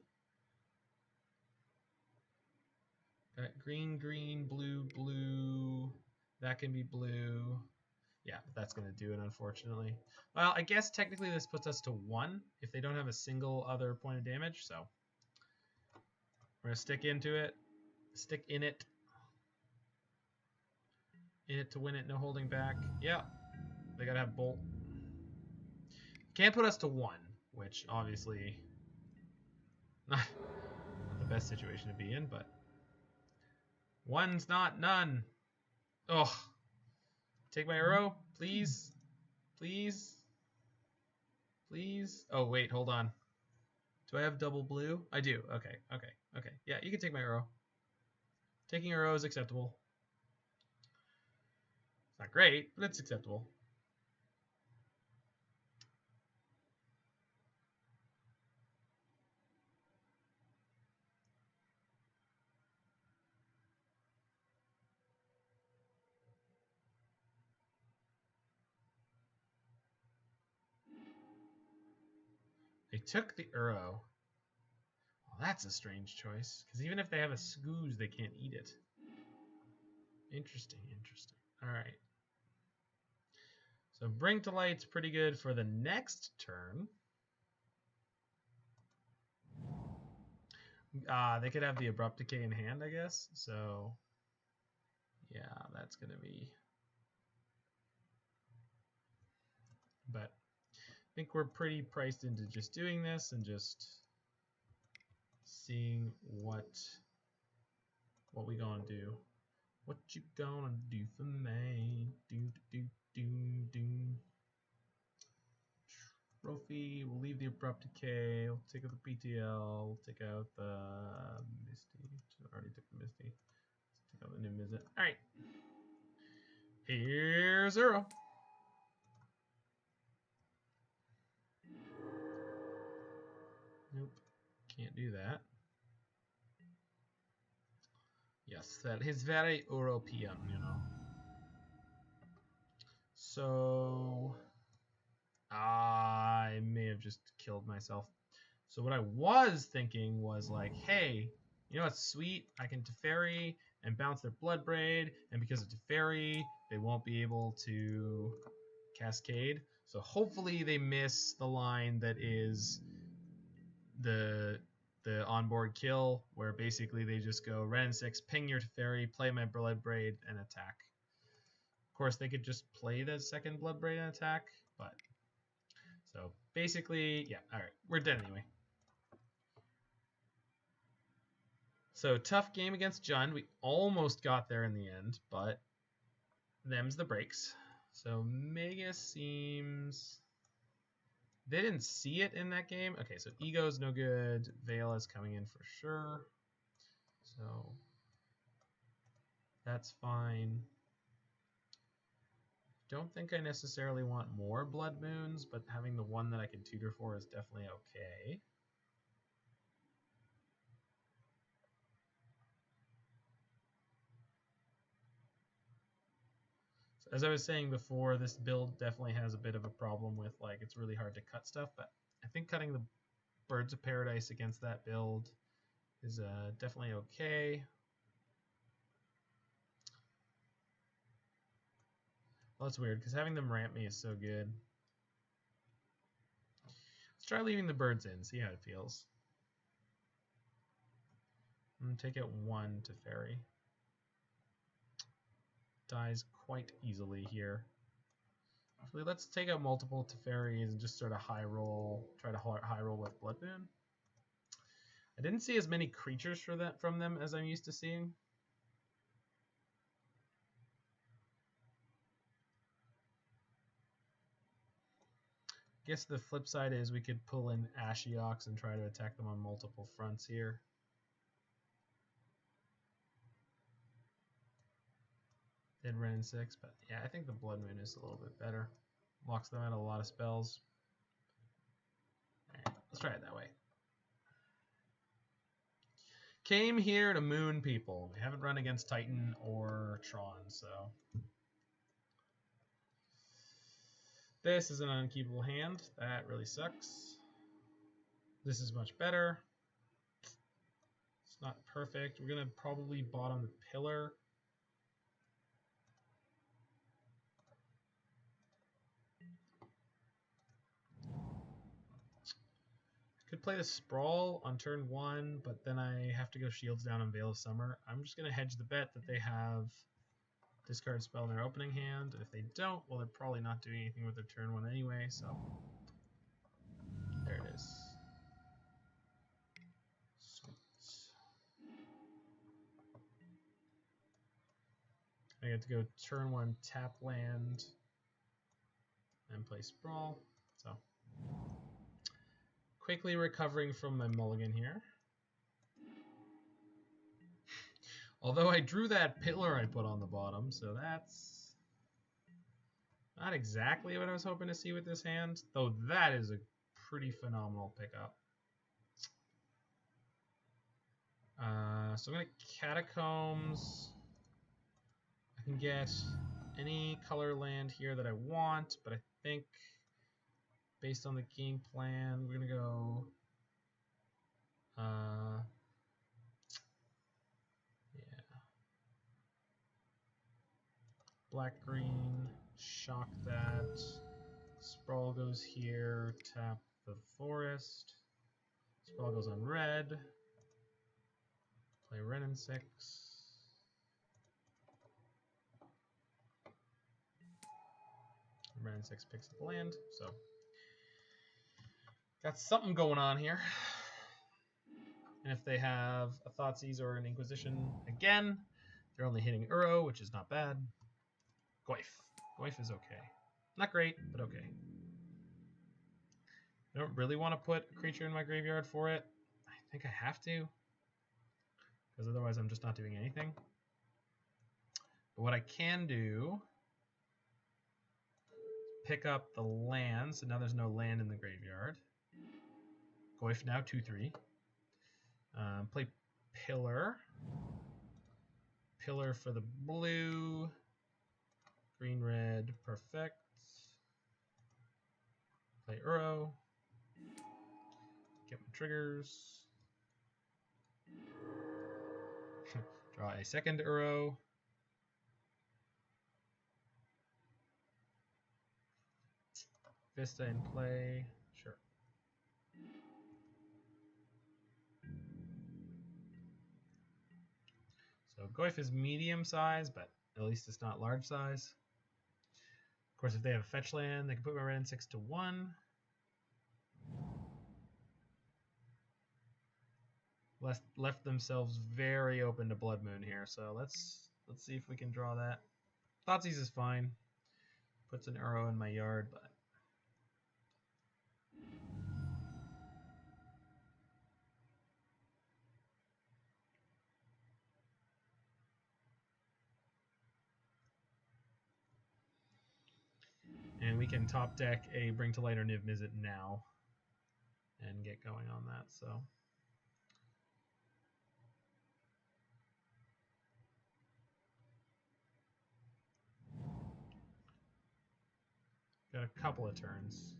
Got green, green, blue, blue. That can be blue. Yeah, that's going to do it, unfortunately. Well, I guess technically this puts us to 1 if they don't have a single other point of damage. So we're going to stick into it. Stick in it. In it to win it, no holding back. Yeah, they got to have Bolt. Can't put us to 1, which obviously not the best situation to be in, but 1's not none. Oh, take my arrow, please, please, please. Oh, wait, hold on. Do I have double blue? I do. Okay, okay, okay. Yeah, you can take my arrow. Taking arrow is acceptable. It's not great, but it's acceptable. They took the arrow. Well, that's a strange choice, because even if they have a Scooze, they can't eat it. Interesting, interesting. All right. So Bring to Light's pretty good for the next turn. They could have the Abrupt Decay in hand, I guess. So, yeah, that's going to be... But I think we're pretty priced into just doing this and just seeing what we gonna do. What you gonna do for me? Do. Trophy. We'll leave the Abrupt Decay. We'll take out the PTL. We'll take out the Misty. Already took the Misty. Let's take out the Niv-Mizzet. All right. Here's Uro. Nope. Can't do that. Yes, that is very European, you know. So I may have just killed myself. So what I was thinking was like, hey, you know what's sweet? I can Teferi and bounce their Bloodbraid, and because of Teferi, they won't be able to Cascade. So hopefully they miss the line that is the onboard kill, where basically they just go Wrenn and Six, ping your Teferi, play my Bloodbraid, and attack. Of course, they could just play the second Bloodbraid and attack, but so basically, yeah. All right, we're dead anyway. So tough game against Jund. We almost got there in the end, but them's the breaks. So Magus seems... They didn't see it in that game. Okay, so Ego's no good. Veil is coming in for sure. So that's fine. Don't think I necessarily want more Blood Moons, but having the one that I can tutor for is definitely okay. So as I was saying before, this build definitely has a bit of a problem with, like, it's really hard to cut stuff, but I think cutting the Birds of Paradise against that build is definitely okay. Well, that's weird, because having them ramp me is so good. try leaving the birds in, see how it feels. I'm gonna take out one Teferi. Dies quite easily here. Actually, let's take out multiple Teferis and just sort of high roll, try to high roll with Blood Moon. I didn't see as many creatures from them as I'm used to seeing. I guess the flip side is we could pull in Ashioks and try to attack them on multiple fronts here. Did Wrenn and Six, but yeah, I think the Blood Moon is a little bit better. Locks them out of a lot of spells. Alright, let's try it that way. Came here to moon people. We haven't run against Titan or Tron, so... This is an unkeepable hand. That really sucks. This is much better. It's not perfect. We're going to probably bottom the pillar. Could play the Sprawl on turn 1, but then I have to go Shields down on Veil of Summer. I'm just going to hedge the bet that they have discard spell in their opening hand. If they don't, well, they're probably not doing anything with their turn 1 anyway, so there it is. Sweet. I get to go turn 1 tap land and play Sprawl. So quickly recovering from my mulligan here. Although I drew that pillar I put on the bottom, so that's not exactly what I was hoping to see with this hand, though that is a pretty phenomenal pickup. So I'm going to Catacombs. I can get any color land here that I want, but I think based on the game plan, we're going to go black green, shock that. Sprawl goes here, tap the forest. Sprawl goes on red. Play Wrenn and Six. Wrenn and Six picks up land, so got something going on here. And if they have a Thoughtseize or an Inquisition again, they're only hitting Uro, which is not bad. Goyf. Goyf is okay. Not great, but okay. I don't really want to put a creature in my graveyard for it. I think I have to, because otherwise I'm just not doing anything. But what I can do is pick up the land, so now there's no land in the graveyard. Goyf now 2/3. Play Pillar. Pillar for the blue. Green, red, perfect. Play Uro. Get my triggers. Draw a second Uro. Vista in play. Sure. So Goyf is medium size, but at least it's not large size. Of course, if they have a fetch land, they can put my Wrenn and Six to 1. Left themselves very open to Blood Moon here, so let's see if we can draw that. Thoughtseize is fine. Puts an Uro in my yard, but and we can top deck a Bring to Light or Niv-Mizzet now and get going on that. So got a couple of turns.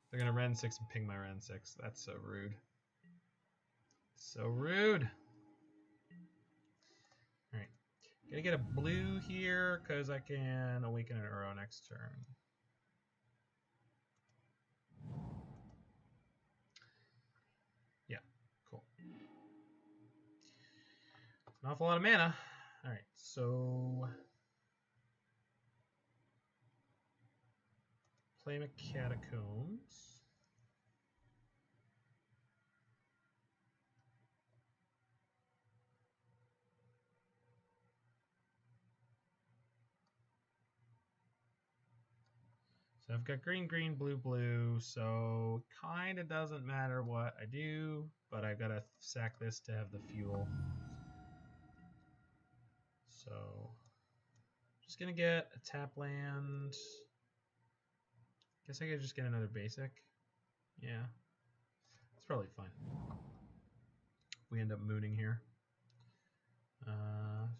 They're gonna Wrenn 6 and ping my Wrenn 6. That's so rude. So rude. Gonna get a blue here because I can awaken an Uro next turn. Yeah, cool. An awful lot of mana. All right, so play my Catacombs. So I've got green, green, blue, blue, so kind of doesn't matter what I do, but I've got to sack this to have the fuel. So just going to get a tap land. Guess I could just get another basic. Yeah, it's probably fine. We end up mooning here.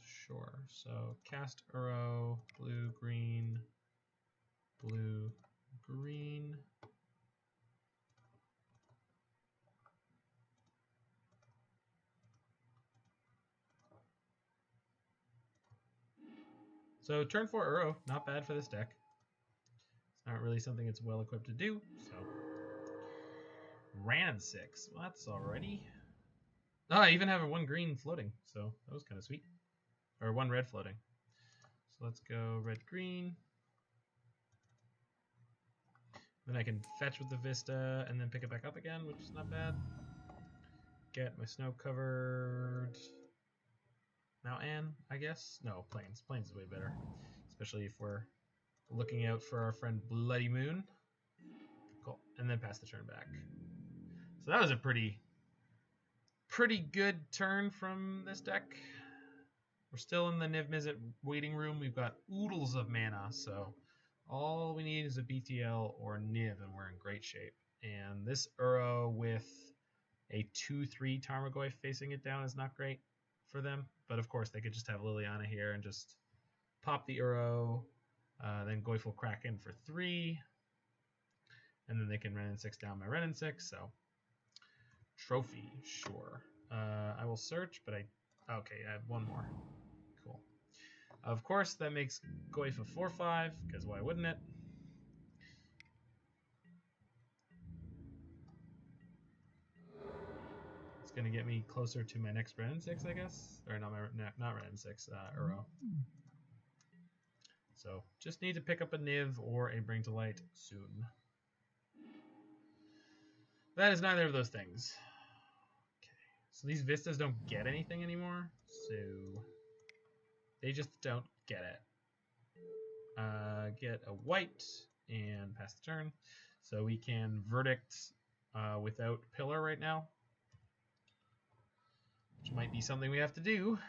Sure, so cast Uro, blue, green, blue, green. So turn 4 Uro, not bad for this deck. It's not really something it's well equipped to do, so. Wrenn and Six, well, that's already. Oh, I even have a 1 green floating, so that was kind of sweet. Or 1 red floating. So let's go red, green. Then I can fetch with the Vista and then pick it back up again, which is not bad. Get my snow covered mountain, I guess. No, plains. Plains is way better, especially if we're looking out for our friend Bloody Moon. Cool, and then pass the turn back. So that was a pretty good turn from this deck. We're still in the Niv-Mizzet waiting room. We've got oodles of mana, so all we need is a BTL or Niv, and we're in great shape. And this Uro with a 2/3 Tarmogoyf facing it down is not great for them. But of course, they could just have Liliana here and just pop the Uro. Then Goyf will crack in for 3. And then they can Wrenn and Six down my Wrenn and Six. So, trophy, sure. I will search, but okay, I have 1 more. Cool. Of course, that makes Goyf a 4/5, because why wouldn't it? It's going to get me closer to my next Wrenn and Six, I guess. Or not Wrenn and Six, Uro. So, just need to pick up a Niv or a Bring to Light soon. That is neither of those things. Okay. So these Vistas don't get anything anymore. So they just don't get it. Get a white and pass the turn. So we can Verdict without Pillar right now, which might be something we have to do.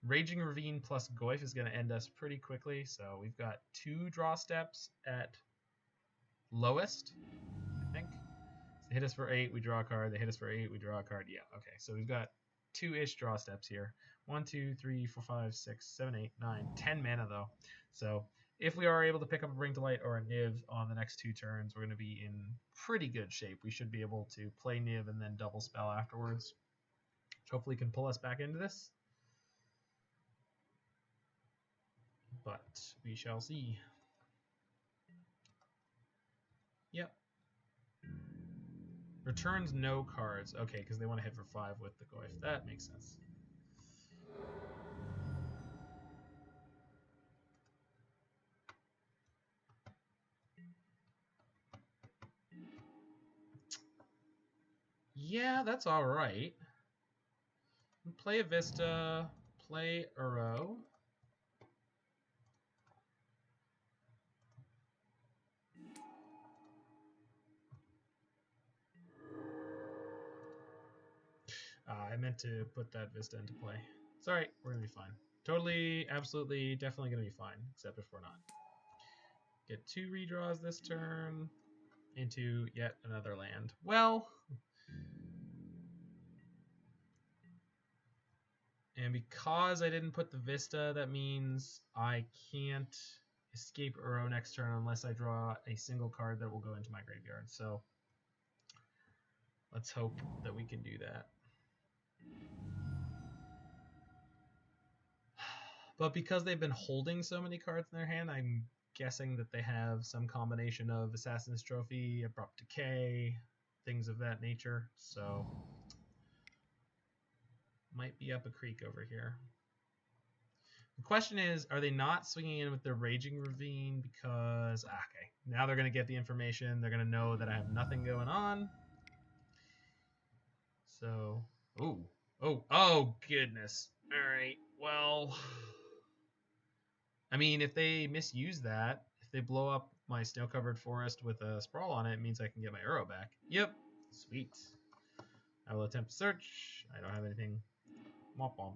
Raging Ravine plus Goyf is going to end us pretty quickly. So we've got 2 draw steps at lowest, I think. They hit us for 8, we draw a card. They hit us for 8, we draw a card. Yeah, okay. So we've got 2-ish draw steps here. 1, 2, 3, 4, 5, 6, 7, 8, 9, 10 mana though. So if we are able to pick up a Bring to Light or a Niv on the next 2 turns, we're going to be in pretty good shape. We should be able to play Niv and then double spell afterwards, which hopefully can pull us back into this. But we shall see. Yep. Returns no cards. Okay, because they want to hit for 5 with the Goyf. That makes sense. Yeah, that's alright. Play a Vista, play Uro. I meant to put that Vista into play. It's alright, we're going to be fine. Totally, absolutely, definitely going to be fine, except if we're not. Get 2 redraws this turn into yet another land. Well, and because I didn't put the Vista, that means I can't escape Uro next turn unless I draw a single card that will go into my graveyard. So let's hope that we can do that. But because they've been holding so many cards in their hand, I'm guessing that they have some combination of Assassin's Trophy, Abrupt Decay, things of that nature. So might be up a creek over here. The question is, are they not swinging in with their Raging Ravine because... okay, now they're going to get the information. They're going to know that I have nothing going on. So, oh, goodness. All right, well... I mean, if they misuse that, if they blow up my snow-covered forest with a Sprawl on it, it means I can get my Uro back. Yep, sweet. I will attempt to search. I don't have anything. Womp womp.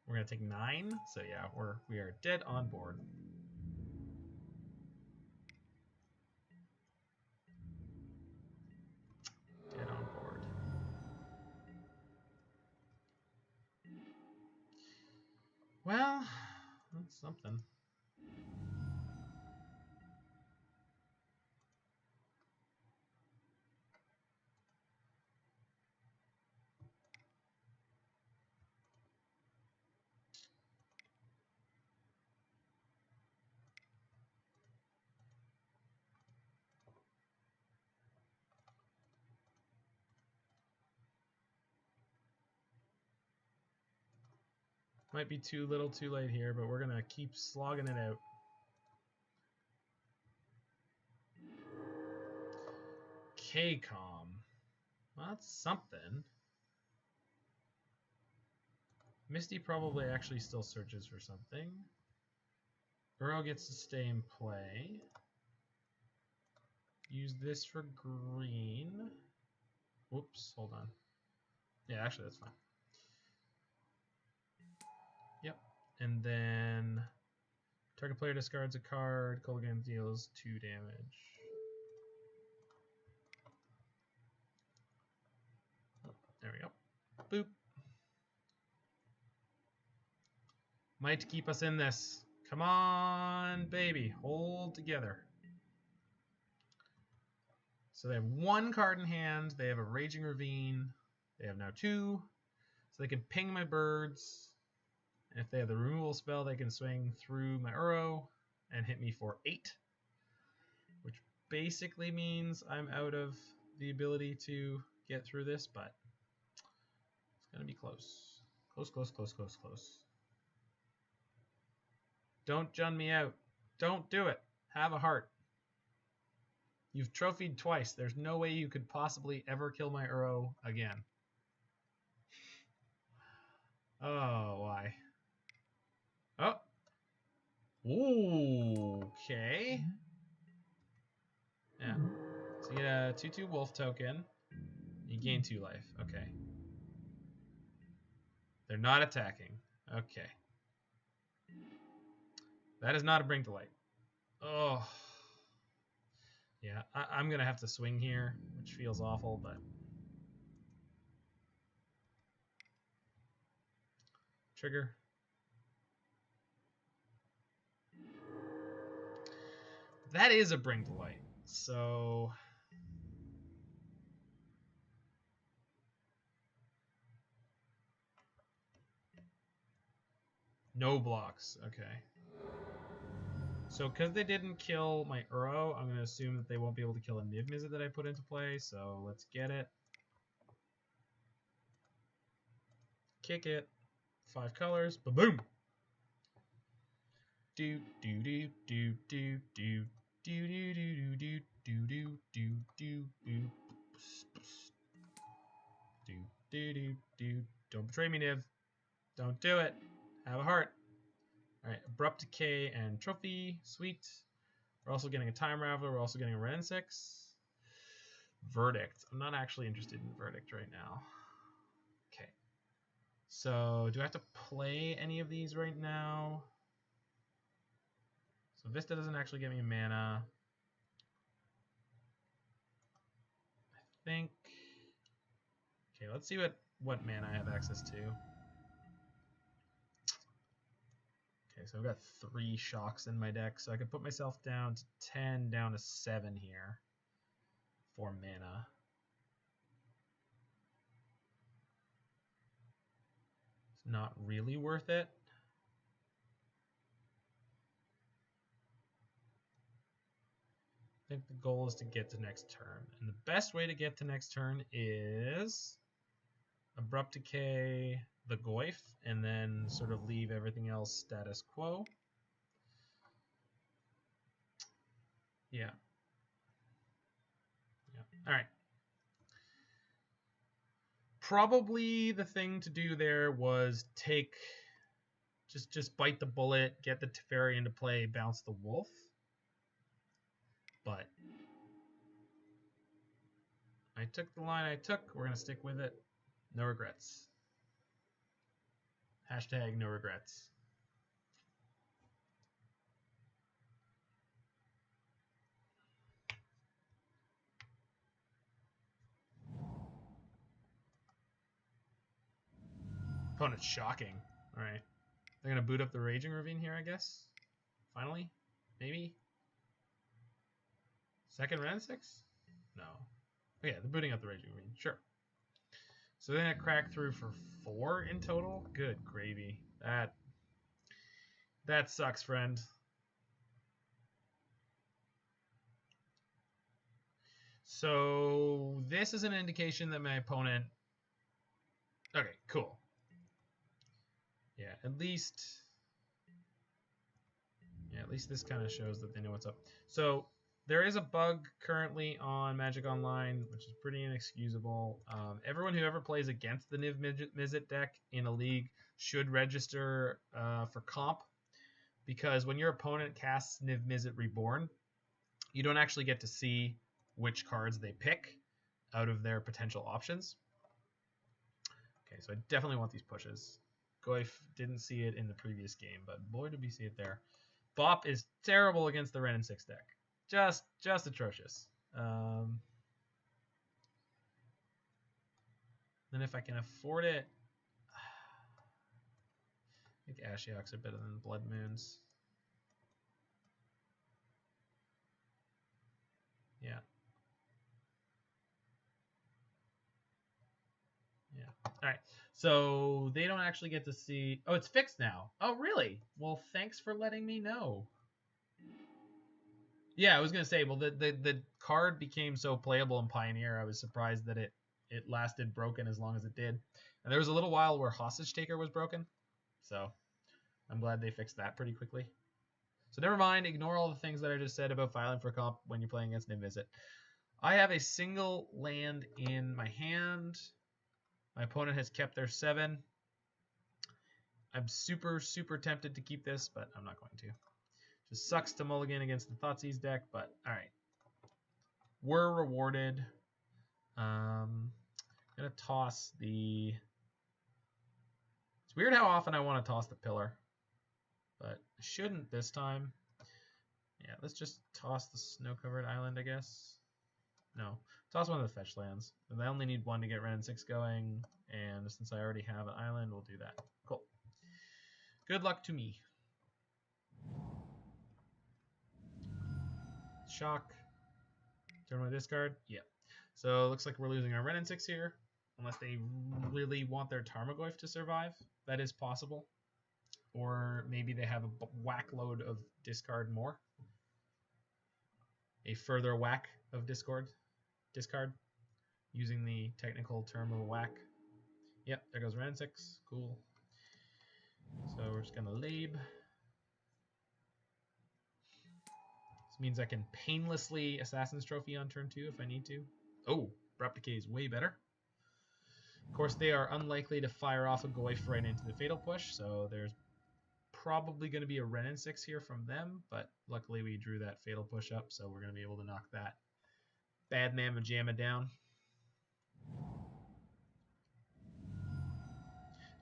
We're gonna take 9. So yeah, we are dead on board. Dead on board. Well, that's something. Might be too little too late here, but we're gonna keep slogging it out. K-Com. Well, that's something. Misty probably actually still searches for something. Uro gets to stay in play. Use this for green. Whoops, hold on. Yeah, actually that's fine. Yep. And then target player discards a card. Kolaghan deals 2 damage. There we go. Boop. Might keep us in this. Come on, baby. Hold together. So they have 1 card in hand. They have a Raging Ravine. They have now 2. So they can ping my birds. And if they have the removal spell, they can swing through my Uro and hit me for 8. Which basically means I'm out of the ability to get through this, but it's going to be close. Close, close, close, close, close. Don't Jun me out. Don't do it. Have a heart. You've trophied twice. There's no way you could possibly ever kill my Uro again. Oh, why? Oh. Ooh, okay. Yeah. So you get a 2/2 wolf token. You gain 2 life. Okay. They're not attacking. Okay. That is not a Bring to Light. Oh. Yeah, I'm going to have to swing here, which feels awful, but... Trigger. That is a Bring to Light. So... no blocks. Okay. So because they didn't kill my Uro, I'm going to assume that they won't be able to kill a Niv-Mizzet that I put into play. So let's get it. Kick it. 5 colors. Ba-boom! Do do do do do do do do do do do do do do do do do do do. Don't betray me, Niv. Don't do it. Have a heart. Alright, Abrupt Decay and Trophy. Sweet. We're also getting a Time Raveler. We're also getting a Wrenn and Six. Verdict. I'm not actually interested in Verdict right now. Okay. So, do I have to play any of these right now? So, Vista doesn't actually get me mana. I think... okay, let's see what mana I have access to. Okay, so I've got 3 shocks in my deck, so I can put myself down to 10, down to 7 here for mana. It's not really worth it. think the goal is to get to next turn. And the best way to get to next turn is Abrupt Decay the Goyf, and then sort of leave everything else status quo. Yeah. All right. Probably the thing to do there was take, just bite the bullet, get the Teferi into play, bounce the wolf. But I took the line I took. We're going to stick with it. No regrets. Hashtag no regrets. Opponent's shocking. All right. They're going to boot up the Raging Ravine here, I guess. Finally? Maybe? Second Wrenn and Six? No. Oh, yeah, they're booting up the Raging Ravine. Sure. So they're going to crack through for 4 in total? Good gravy. That sucks, friend. So this is an indication that my opponent... Okay, cool. Yeah, at least this kind of shows that they know what's up. So there is a bug currently on Magic Online, which is pretty inexcusable. Everyone who ever plays against the Niv-Mizzet deck in a league should register for comp, because when your opponent casts Niv-Mizzet Reborn, you don't actually get to see which cards they pick out of their potential options. Okay, so I definitely want these pushes. Goyf didn't see it in the previous game, but boy did we see it there. Bop is terrible against the Wrenn and Six deck. Just atrocious. Then if I can afford it, I think Ashioks are better than Blood Moons. Yeah. Yeah. All right. So they don't actually get to see... Oh, it's fixed now. Oh, really? Well, thanks for letting me know. Yeah, I was going to say, well, the card became so playable in Pioneer, I was surprised that it lasted broken as long as it did. And there was a little while where Hostage Taker was broken. So I'm glad they fixed that pretty quickly. So never mind. Ignore all the things that I just said about filing for comp when you're playing against Niv-Mizzet. I have a single land in my hand. My opponent has kept their 7. I'm super tempted to keep this, but I'm not going to. Just sucks to mulligan against the Thoughtseize deck, but all right. We're rewarded. I'm going to toss the... It's weird how often I want to toss the pillar, but I shouldn't this time. Yeah, let's just toss the snow-covered island, I guess. No, toss one of the fetch lands. And I only need 1 to get Wrenn and Six going, and since I already have an island, we'll do that. Cool. Good luck to me. Shock. Turn my discard. Yeah. So it looks like we're losing our Wrenn and Six here, unless they really want their Tarmogoyf to survive. That is possible. Or maybe they have a whack load of discard more. A further whack of discard, using the technical term of whack. Yep, there goes Wrenn and Six. Cool. So we're just gonna lab. This means I can painlessly Assassin's Trophy on turn 2 if I need to. Oh, Abrupt Decay is way better. Of course, they are unlikely to fire off a Goyf right into the Fatal Push, so there's probably going to be a Wrenn and Six here from them, but luckily we drew that Fatal Push up, so we're going to be able to knock that bad mamma jamma down.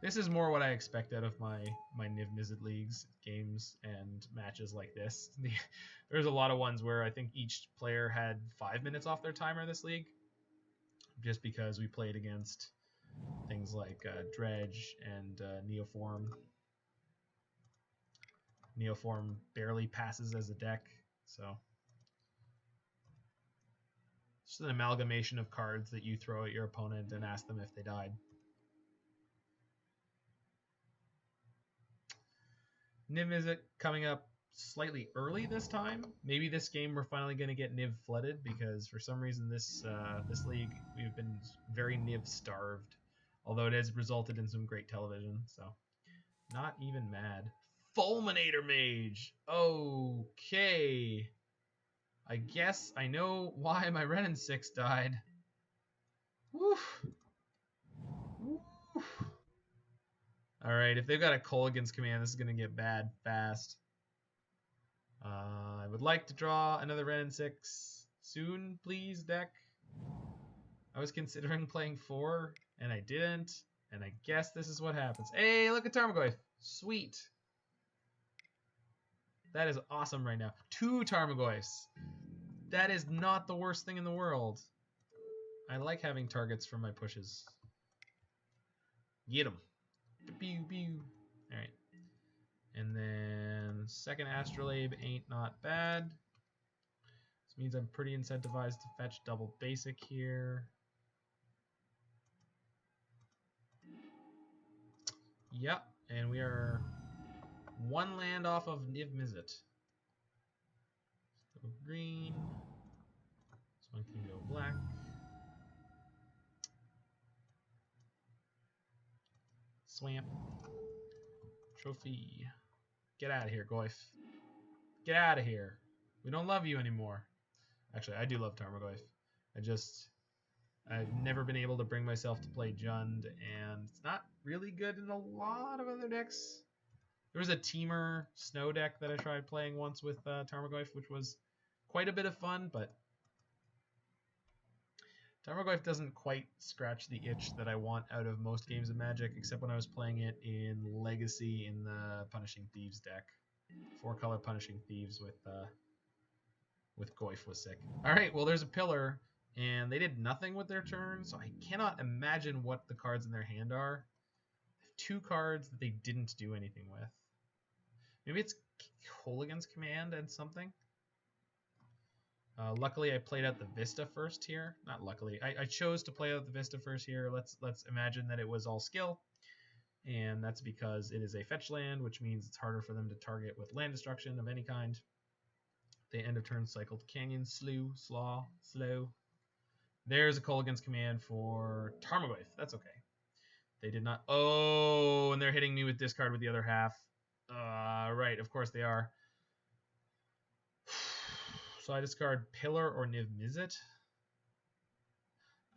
This is more what I expect out of my Niv-Mizzet leagues, games, and matches like this. There's a lot of ones where I think each player had 5 minutes off their timer this league, just because we played against things like Dredge and Neoform. Neoform barely passes as a deck, so it's just an amalgamation of cards that you throw at your opponent and ask them if they died. Niv-Mizzet coming up slightly early this time. Maybe this game we're finally going to get Niv flooded, because for some reason this league we've been very Niv starved. Although it has resulted in some great television, so not even mad. Fulminator Mage. Okay. I guess I know why my Wrenn and Six died. Woof. Woof. Alright, if they've got a Kolaghan's command, this is going to get bad fast. I would like to draw another Wrenn and Six soon, please, deck. I was considering playing 4, and I didn't. And I guess this is what happens. Hey, look at Tarmogoyf. Sweet. That is awesome right now. 2 Tarmogoyfs. That is not the worst thing in the world. I like having targets for my pushes. Get them. Pew, pew. Alright. And then second Astrolabe ain't not bad. This means I'm pretty incentivized to fetch double basic here. Yep, and we are 1 land off of Niv-Mizzet. Go green. This one can go black. Swamp. Trophy. Get out of here, Goyf. Get out of here. We don't love you anymore. Actually, I do love Tarmogoyf. I've never been able to bring myself to play Jund, and it's not really good in a lot of other decks. There was a Teamer Snow deck that I tried playing once with Tarmogoyf, which was quite a bit of fun, but Tarmogoyf doesn't quite scratch the itch that I want out of most games of Magic, except when I was playing it in Legacy in the Punishing Thieves deck. 4-color Punishing Thieves with Goyf was sick. Alright, well there's a pillar, and they did nothing with their turn, so I cannot imagine what the cards in their hand are. 2 cards that they didn't do anything with. Maybe it's Kolaghan's command and something. Luckily, I played out the Vista first here. Not luckily. I chose to play out the Vista first here. Let's imagine that it was all skill. And that's because it is a fetch land, which means it's harder for them to target with land destruction of any kind. They end of turn cycled Canyon, Slow. There's a Kolaghan's command for Tarmogoyf. That's okay. They did not. Oh, and they're hitting me with discard with the other half. Right, of course they are. So I discard Pillar or Niv-Mizzet.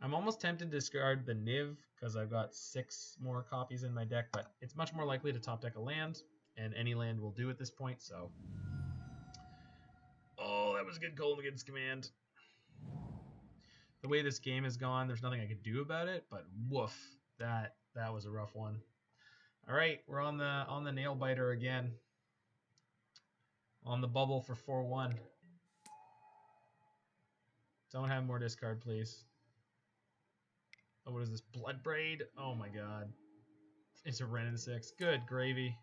I'm almost tempted to discard the Niv because I've got 6 more copies in my deck, but it's much more likely to top deck a land, and any land will do at this point, so. Oh, that was a good Kolaghan's command. The way this game has gone, there's nothing I could do about it, but woof, that was a rough one. All right, we're on the nail biter again. On the bubble for 4-1. Don't have more discard, please. Oh, what is this? Blood Braid? Oh my god. It's a Wrenn and Six. Good gravy.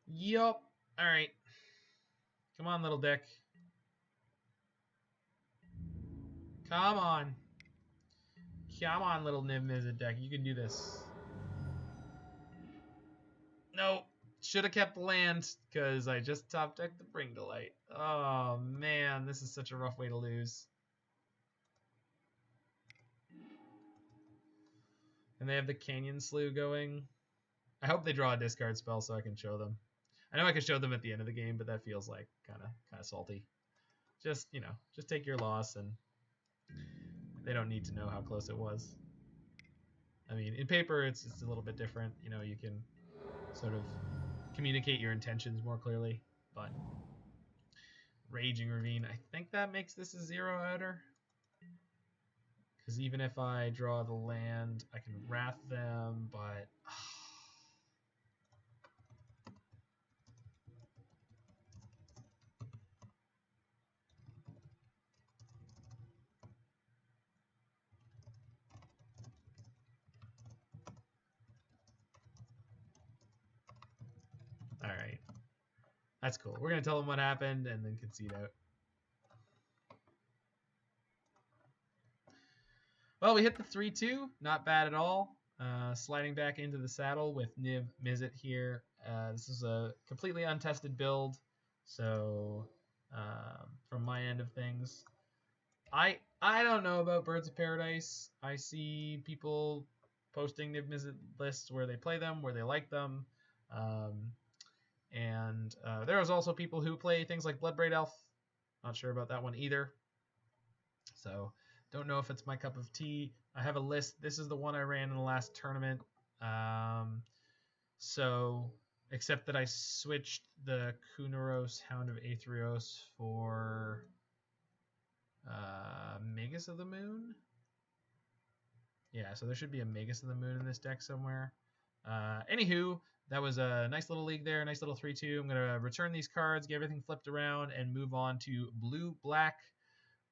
Yup. Alright. Come on, little dick. Come on. Come on, little Niv-Mizzet deck. You can do this. Nope. Should have kept the land because I just top decked the Bring to Light. Oh man, this is such a rough way to lose. And they have the Canyon Slough going. I hope they draw a discard spell so I can show them. I know I can show them at the end of the game, but that feels like kind of salty. Just, you know, just take your loss, and they don't need to know how close it was. I mean, in paper it's a little bit different. You know, you can sort of communicate your intentions more clearly, but Raging Ravine, I think that makes this a 0-outer. Because even if I draw the land, I can Wrath them, but... Alright. That's cool. We're going to tell them what happened and then concede out. Well, we hit the 3-2. Not bad at all. Sliding back into the saddle with Niv-Mizzet here This is a completely untested build, so from my end of things, I don't know about Birds of Paradise. I see people posting Niv-Mizzet lists where they play them, where they like them, and there was also people who play things like Bloodbraid Elf. Not sure about that one either. So don't know if it's my cup of tea. I have a list. This is the one I ran in the last tournament. So except that I switched the Kunaros Hound of Aetherios for Magus of the Moon. Yeah, so there should be a Magus of the Moon in this deck somewhere. Anywho, that was a nice little league there, nice little 3-2. I'm going to return these cards, get everything flipped around, and move on to blue-black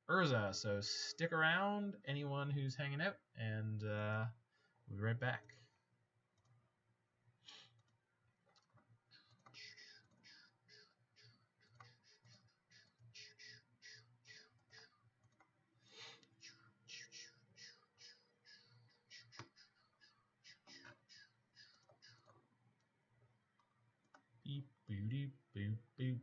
Urza. So stick around, anyone who's hanging out, and we'll be right back. Beep, boop, boop, boop.